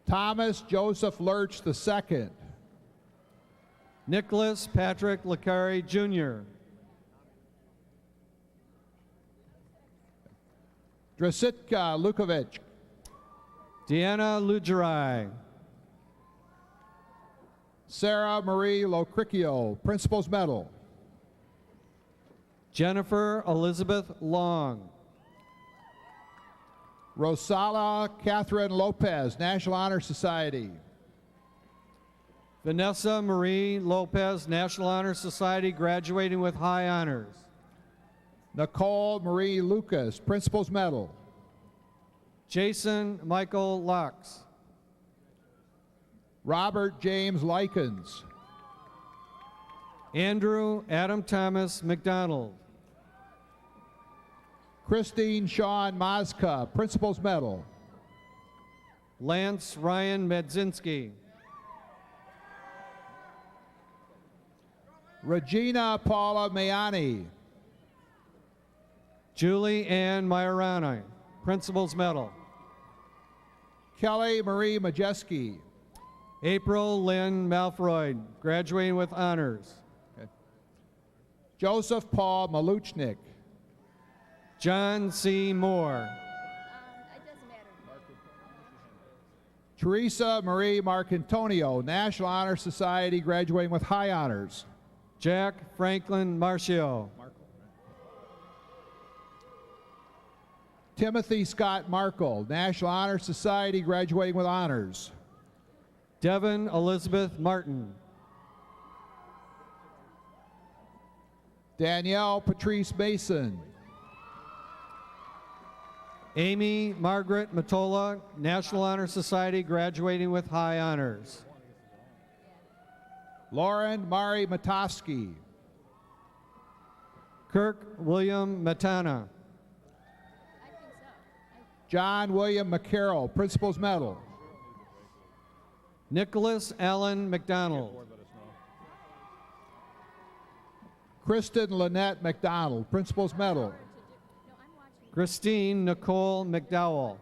Thomas Joseph Lurch II. Nicholas Patrick Licari, Jr. Drasitka Lukovic. Deanna Lugerai. Sarah Marie Locricchio, Principal's Medal. Jennifer Elizabeth Long. Rosala Catherine Lopez, National Honor Society. Vanessa Marie Lopez, National Honor Society, graduating with high honors. Nicole Marie Lucas, Principal's Medal. Jason Michael Locks. Robert James Likens. Andrew Adam Thomas McDonald. Christine Sean Mazka, Principal's Medal. Lance Ryan Medzinski. Regina Paula Mayani. Julie Ann Majorani, Principal's Medal. Kelly Marie Majeski. April Lynn Malfroid, graduating with honors. Joseph Paul Maluchnik. John C. Moore. Teresa Marie Marcantonio, National Honor Society, graduating with high honors. Jack Franklin Marcio. Timothy Scott Markle, National Honor Society, graduating with honors. Devin Elizabeth Martin. Danielle Patrice Mason. Amy Margaret Matola, National Honor Society, graduating with high honors. Lauren Mari Matofsky. Kirk William Matana. John William McCarroll, Principal's Medal. Nicholas Allen McDonald. Kristen Lynette McDonald, Principal's Medal. Christine Nicole McDowell.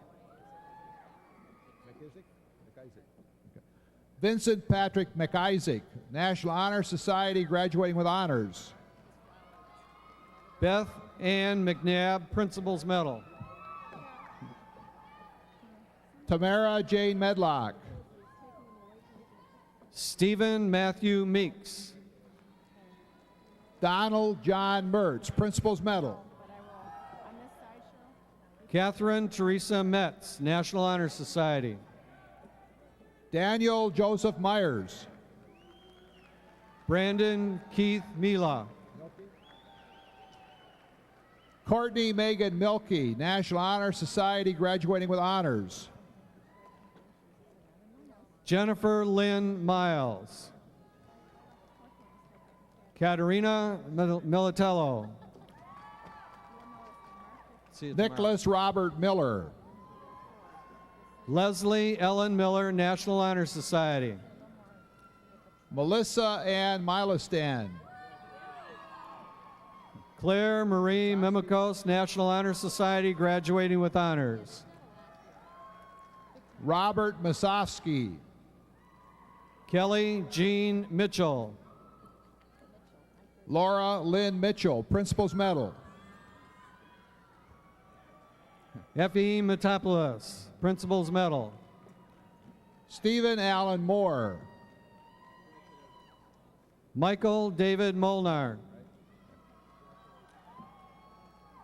Vincent Patrick McIsaac, National Honor Society, graduating with honors. Beth Ann McNabb, Principal's Medal. Tamara Jane Medlock. Stephen Matthew Meeks. Donald John Mertz, Principal's Medal. Catherine Teresa Metz, National Honor Society. Daniel Joseph Myers. Brandon Keith Mila. Courtney Megan Milkey, National Honor Society, graduating with honors. Jennifer Lynn Miles. Katerina Militello. Nicholas Robert Miller. Leslie Ellen Miller, National Honor Society. Melissa Ann Milastan. Claire Marie Mimikos, National Honor Society, graduating with honors. Robert Masofsky. Kelly Jean Mitchell. Laura Lynn Mitchell, Principal's Medal. Effie Metopoulos, Principal's Medal. Stephen Allen Moore. Michael David Molnar.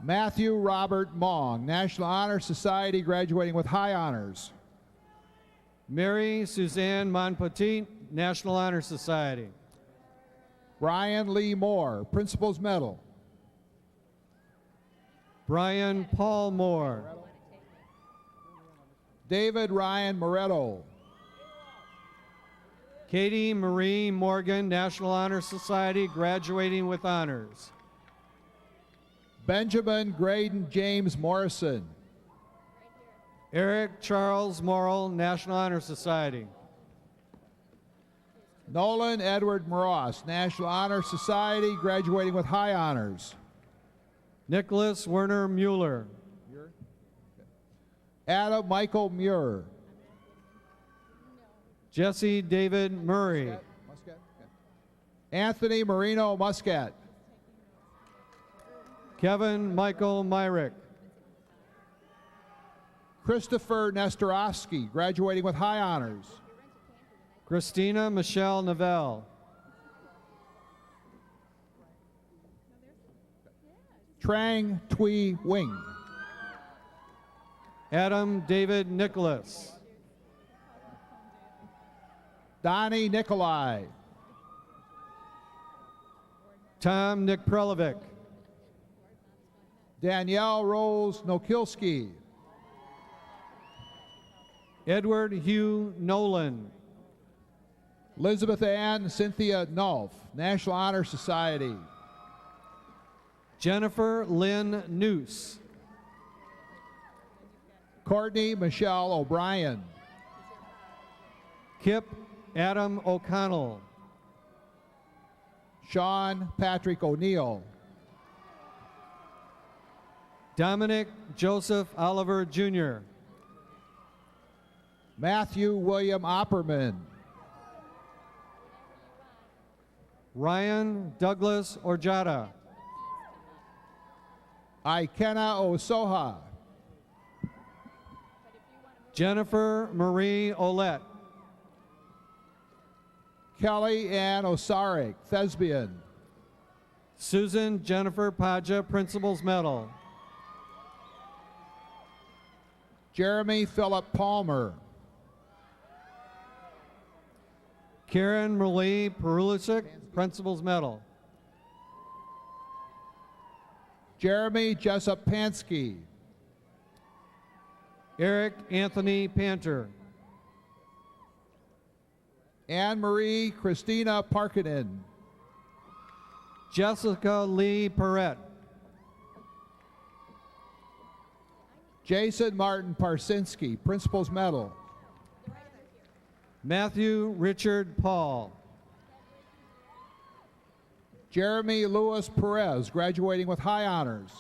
Matthew Robert Mong, National Honor Society, graduating with high honors. Mary Suzanne Monpetit, National Honor Society. Brian Lee Moore, Principal's Medal. Brian Paul Moore. David Ryan Moretto. Katie Marie Morgan, National Honor Society, graduating with honors. Benjamin Graydon James Morrison. Eric Charles Morrill, National Honor Society. Nolan Edward Moros, National Honor Society, graduating with high honors. Nicholas Werner Mueller. Adam Michael Muir. Jesse David Murray. Anthony Marino Muscat. Kevin Michael Myrick. Christopher Nestorovsky, graduating with high honors. Christina Michelle Novell. Trang Thuy Wing. Adam David Nicholas. Donnie Nikolai. Tom Nick Prelovic. Danielle Rose Nokilski. Edward Hugh Nolan. Elizabeth Ann Cynthia Nolf, National Honor Society. Jennifer Lynn Noose. Courtney Michelle O'Brien. Kip Adam O'Connell. Sean Patrick O'Neill. Dominic Joseph Oliver Jr. Matthew William Opperman. Ryan Douglas Orjada. Ikena Osoha. Jennifer Marie Olette. Kelly Ann Osaric, Thespian. Susan Jennifer Paja, Principal's Medal. Jeremy Philip Palmer. Karen Marie Perulisik, Principal's Medal. Jeremy Jessup Pansky. Eric Anthony Panter. Anne Marie Christina Parkinen. Jessica Lee Perrette. Jason Martin Parsinski, Principal's Medal. Matthew Richard Paul. Jeremy Louis Perez, graduating with high honors.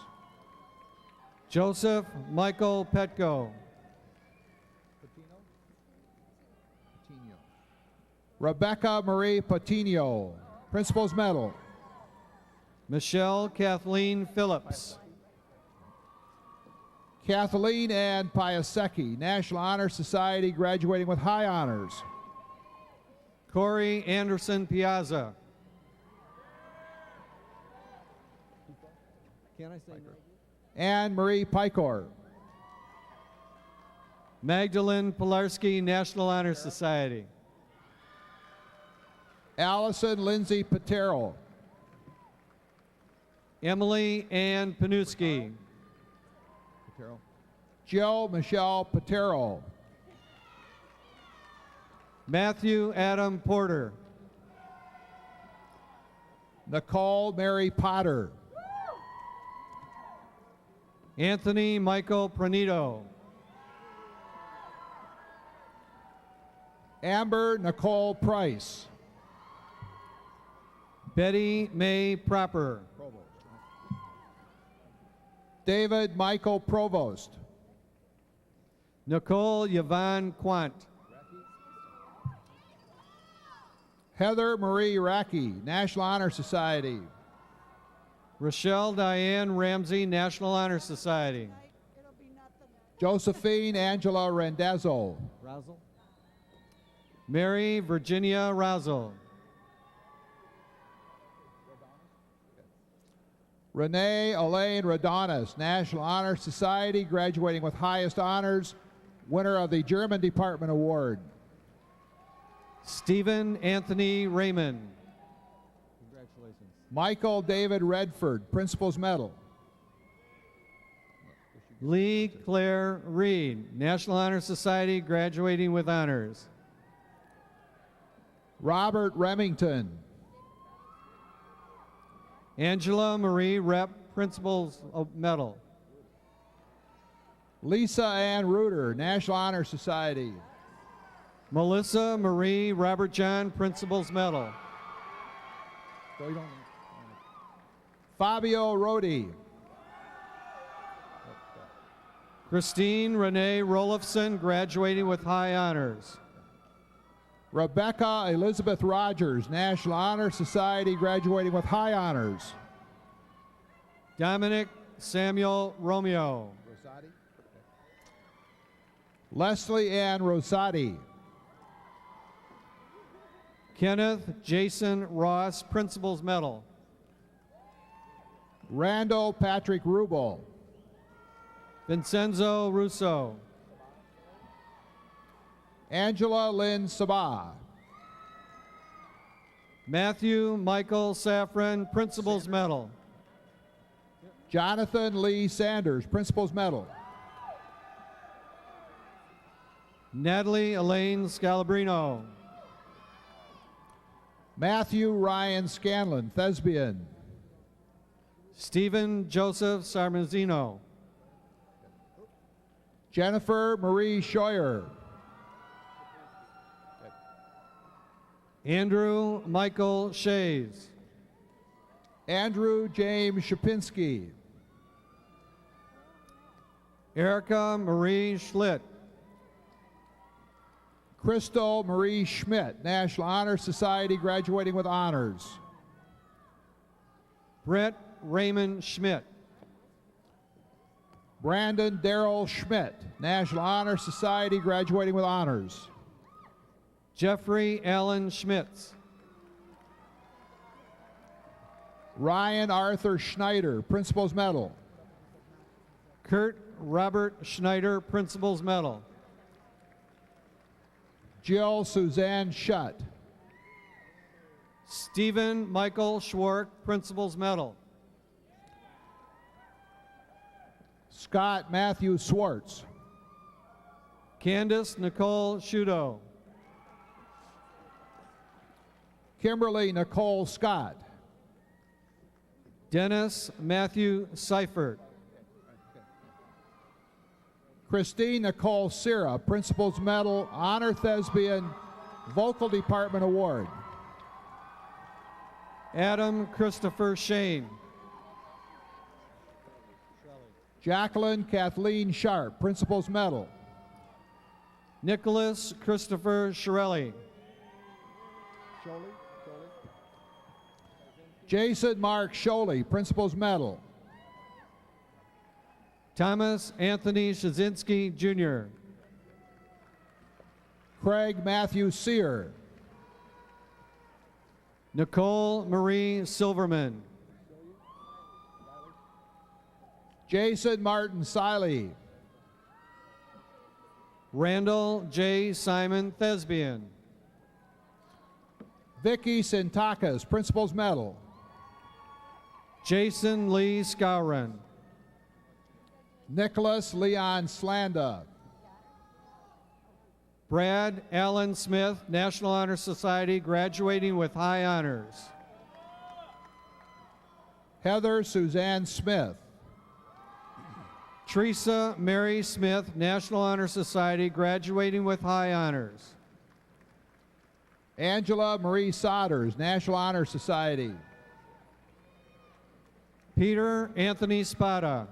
Joseph Michael Petko. Rebecca Marie Patino, Principal's Medal. Michelle Kathleen Phillips. Kathleen Ann Piasecki, National Honor Society, graduating with high honors. Corey Anderson Piazza. Can I say Anne Marie Picor. Magdalene Pilarski, National Honor Society. Allison Lindsay Patero. Emily Ann Panuski. Jill Michelle Patero. Matthew Adam Porter. Nicole Mary Potter. Anthony Michael Pranito. Amber Nicole Price. Betty May Proper. David Michael Provost. Nicole Yvonne Quant. Heather Marie Racky, National Honor Society. Rochelle Diane Ramsey, National Honor Society. Josephine Angela Randazzo. Mary Virginia Razzle. Renee Elaine Radonis, National Honor Society, graduating with highest honors, winner of the German Department Award. Stephen Anthony Raymond. Congratulations. Michael David Redford, Principal's Medal. Lee Claire Reed, National Honor Society, graduating with honors. Robert Remington. Angela Marie Rep, Principal's Medal. Lisa Ann Reuter, National Honor Society. Melissa Marie Robert John, Principal's Medal. Fabio Rodi. Christine Renee Rolofson, graduating with high honors. Rebecca Elizabeth Rogers, National Honor Society, graduating with high honors. Dominic Samuel Romeo. Leslie Ann Rosati. Kenneth Jason Ross, Principal's Medal. Randall Patrick Rubel. Vincenzo Russo. Angela Lynn Sabah. Matthew Michael Safran, Principal's Medal. Jonathan Lee Sanders, Principal's Medal. Natalie Elaine Scalabrino. Matthew Ryan Scanlon, Thespian. Stephen Joseph Sarmazino. Jennifer Marie Scheuer. Andrew Michael Shays. Andrew James Shapinski. Erica Marie Schlitt. Crystal Marie Schmidt, National Honor Society, graduating with honors. Brett Raymond Schmidt. Brandon Darrell Schmidt, National Honor Society, graduating with honors. Jeffrey Allen Schmitz. Ryan Arthur Schneider, Principal's Medal. Kurt Robert Schneider, Principal's Medal. Jill Suzanne Shutt. Stephen Michael Schwark, Principal's Medal. Scott Matthew Swartz. Candace Nicole Shudo. Kimberly Nicole Scott. Dennis Matthew Seifert. Christine Nicole Sira, Principal's Medal, Honor Thespian, Vocal Department Award. Adam Christopher Shane. Jacqueline Kathleen Sharp, Principal's Medal. Nicholas Christopher Shirelli. Jason Mark Sholey, Principal's Medal. Thomas Anthony Shazinski, Jr. Craig Matthew Sear. Nicole Marie Silverman. Jason Martin Siley. Randall J. Simon Thespian. Vicky Sintakas, Principal's Medal. Jason Lee Skowron. Nicholas Leon Slanda. Brad Allen Smith, National Honor Society, graduating with high honors. Heather Suzanne Smith. Teresa Mary Smith, National Honor Society, graduating with high honors. Angela Marie Sodders, National Honor Society. Peter Anthony Spada.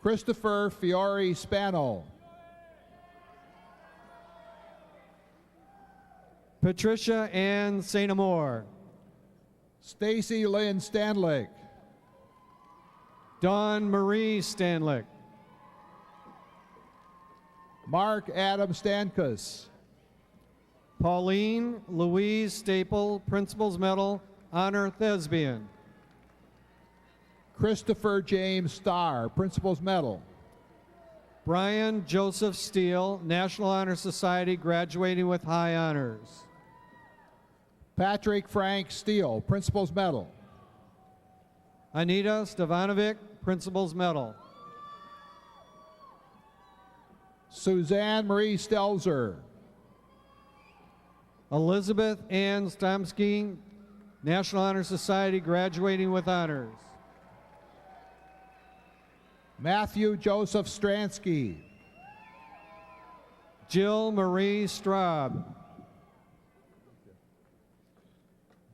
Christopher Fiore Spano. Patricia Ann St. Amour. Stacy Lynn Stanlick. Dawn Marie Stanlick. Mark Adam Stankus. Pauline Louise Staple, Principal's Medal, Honor Thespian. Christopher James Starr, Principal's Medal. Brian Joseph Steele, National Honor Society, graduating with high honors. Patrick Frank Steele, Principal's Medal. Anita Stevanovic, Principal's Medal. Suzanne Marie Stelzer. Elizabeth Ann Stomsky, National Honor Society, graduating with honors. Matthew Joseph Stransky. Jill Marie Straub.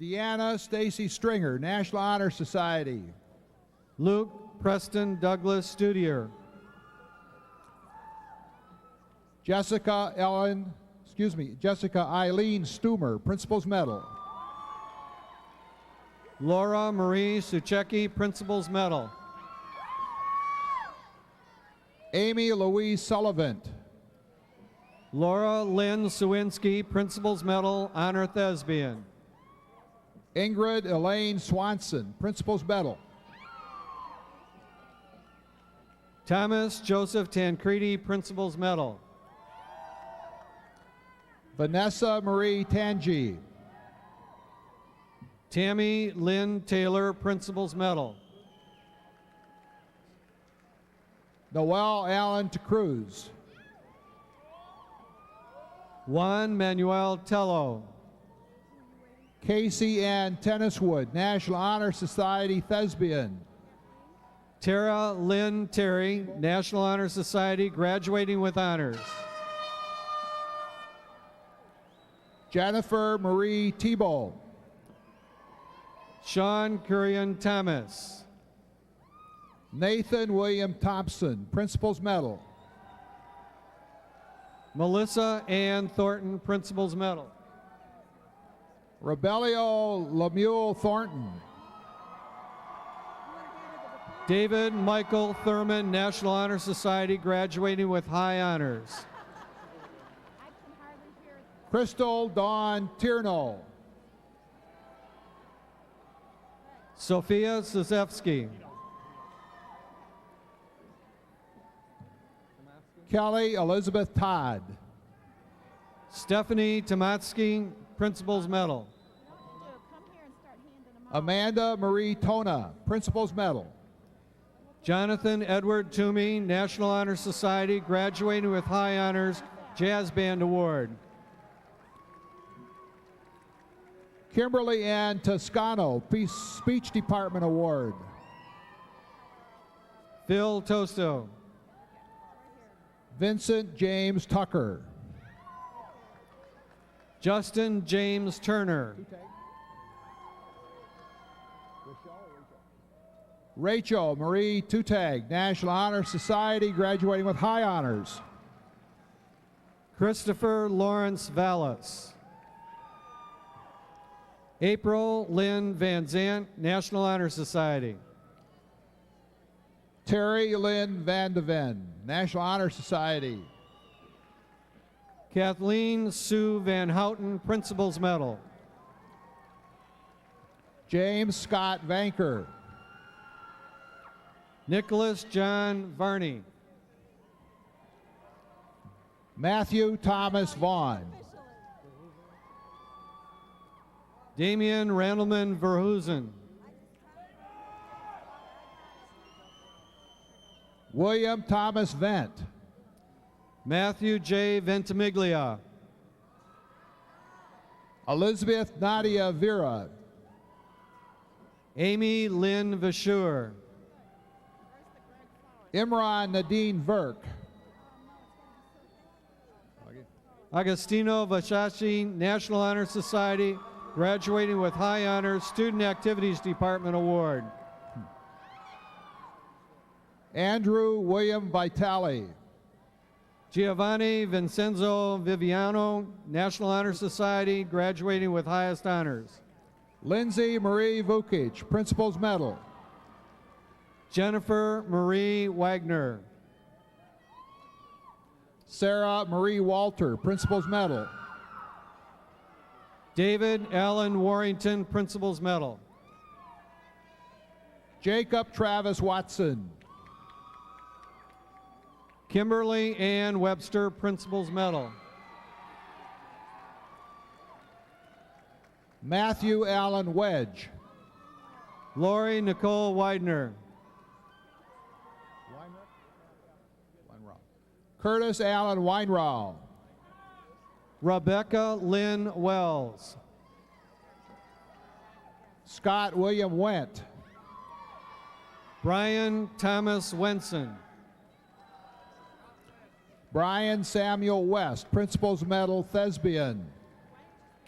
Deanna Stacy Stringer, National Honor Society. Luke Preston Douglas Studier. Jessica Eileen Stumer, Principal's Medal. Laura Marie Suchecki, Principal's Medal. Amy Louise Sullivan. Laura Lynn Sawinski, Principal's Medal, Honor Thespian. Ingrid Elaine Swanson, Principal's Medal. Thomas Joseph Tancredi, Principal's Medal. Vanessa Marie Tangi. Tammy Lynn Taylor, Principal's Medal. Noel Allen Cruz. Juan Manuel Tello. Casey Ann Tenniswood, National Honor Society Thespian. Tara Lynn Terry, National Honor Society, graduating with honors. Jennifer Marie Tebow. Sean Currion Thomas. Nathan William Thompson, Principal's Medal. Melissa Ann Thornton, Principal's Medal. Rebelio Lemuel Thornton. David Michael Thurman, National Honor Society, graduating with high honors. Crystal Dawn Tierno. Sophia Szewski. Kelly Elizabeth Todd. Stephanie Tomatsky, Principal's Medal. Amanda Marie Tona, Principal's Medal. Jonathan Edward Toomey, National Honor Society, graduating with high honors, Jazz Band Award. Kimberly Ann Toscano, Speech Department Award. Phil Tosto. Vincent James Tucker. Justin James Turner. Rachel Marie Tutag, National Honor Society, graduating with high honors. Christopher Lawrence Vallis. April Lynn Van Zant, National Honor Society. Terry Lynn Van de Ven, National Honor Society. Kathleen Sue Van Houten, Principal's Medal. James Scott Vanker. Nicholas John Varney. Matthew Thomas Vaughn. Damian Randleman Verhoeven. William Thomas Vent. Matthew J. Ventimiglia. Elizabeth Nadia Vera. Amy Lynn Vashur. Imran Nadine Verk. Agostino Vashashi, National Honor Society, graduating with High Honors, Student Activities Department Award. Andrew William Vitale. Giovanni Vincenzo Viviano, National Honor Society, graduating with highest honors. Lindsay Marie Vukic, Principal's Medal. Jennifer Marie Wagner. Sarah Marie Walter, Principal's Medal. David Allen Warrington, Principal's Medal. Jacob Travis Watson. Kimberly Ann Webster, Principal's Medal. Matthew Allen Wedge. Lori Nicole Widener. Curtis Allen Weinrau. Rebecca Lynn Wells. Scott William Went. Brian Thomas Wenson. Brian Samuel West, Principal's Medal, Thespian.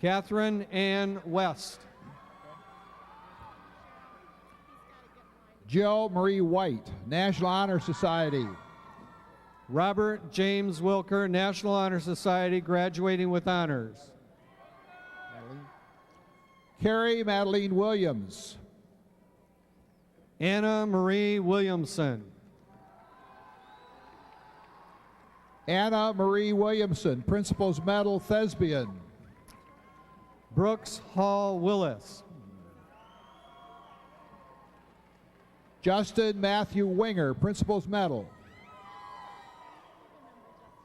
Catherine Ann West. Jill Marie White, National Honor Society. Robert James Wilker, National Honor Society, graduating with honors. Carrie Madeline Williams. Anna Marie Williamson. Anna Marie Williamson, Principal's Medal, Thespian. Brooks Hall Willis. Justin Matthew Winger, Principal's Medal.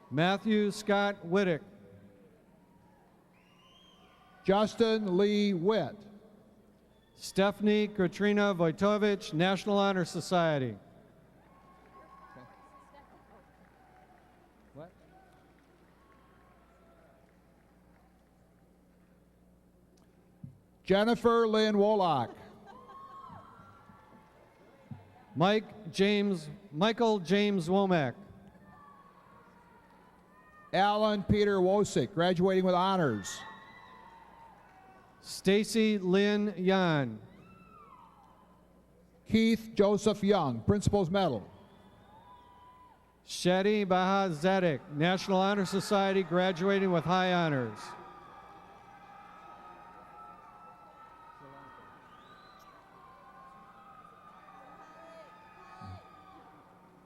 Matthew Scott Whittick. Justin Lee Witt. Stephanie Katrina Vojtovich, National Honor Society. What? Jennifer Lynn Wolock. Michael James Womack. Alan Peter Wosick, graduating with honors. Stacy Lynn Yan. Keith Joseph Young, Principal's Medal. Shadi Baha Zadek, National Honor Society, graduating with high honors.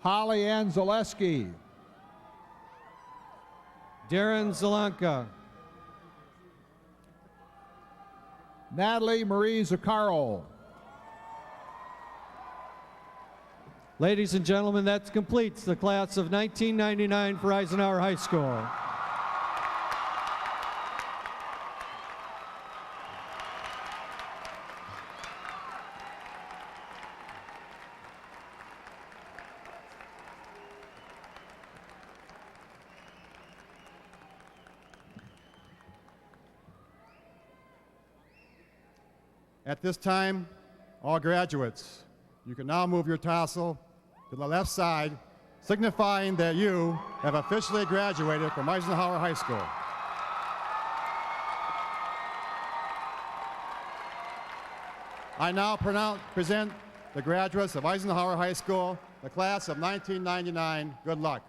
Holly Ann Zaleski. Darren Zelanka. Natalie Marie Zaccaro. Ladies and gentlemen, that completes the class of 1999 for Eisenhower High School. At this time, all graduates, you can now move your tassel to the left side, signifying that you have officially graduated from Eisenhower High School. I now present the graduates of Eisenhower High School, the class of 1999. Good luck.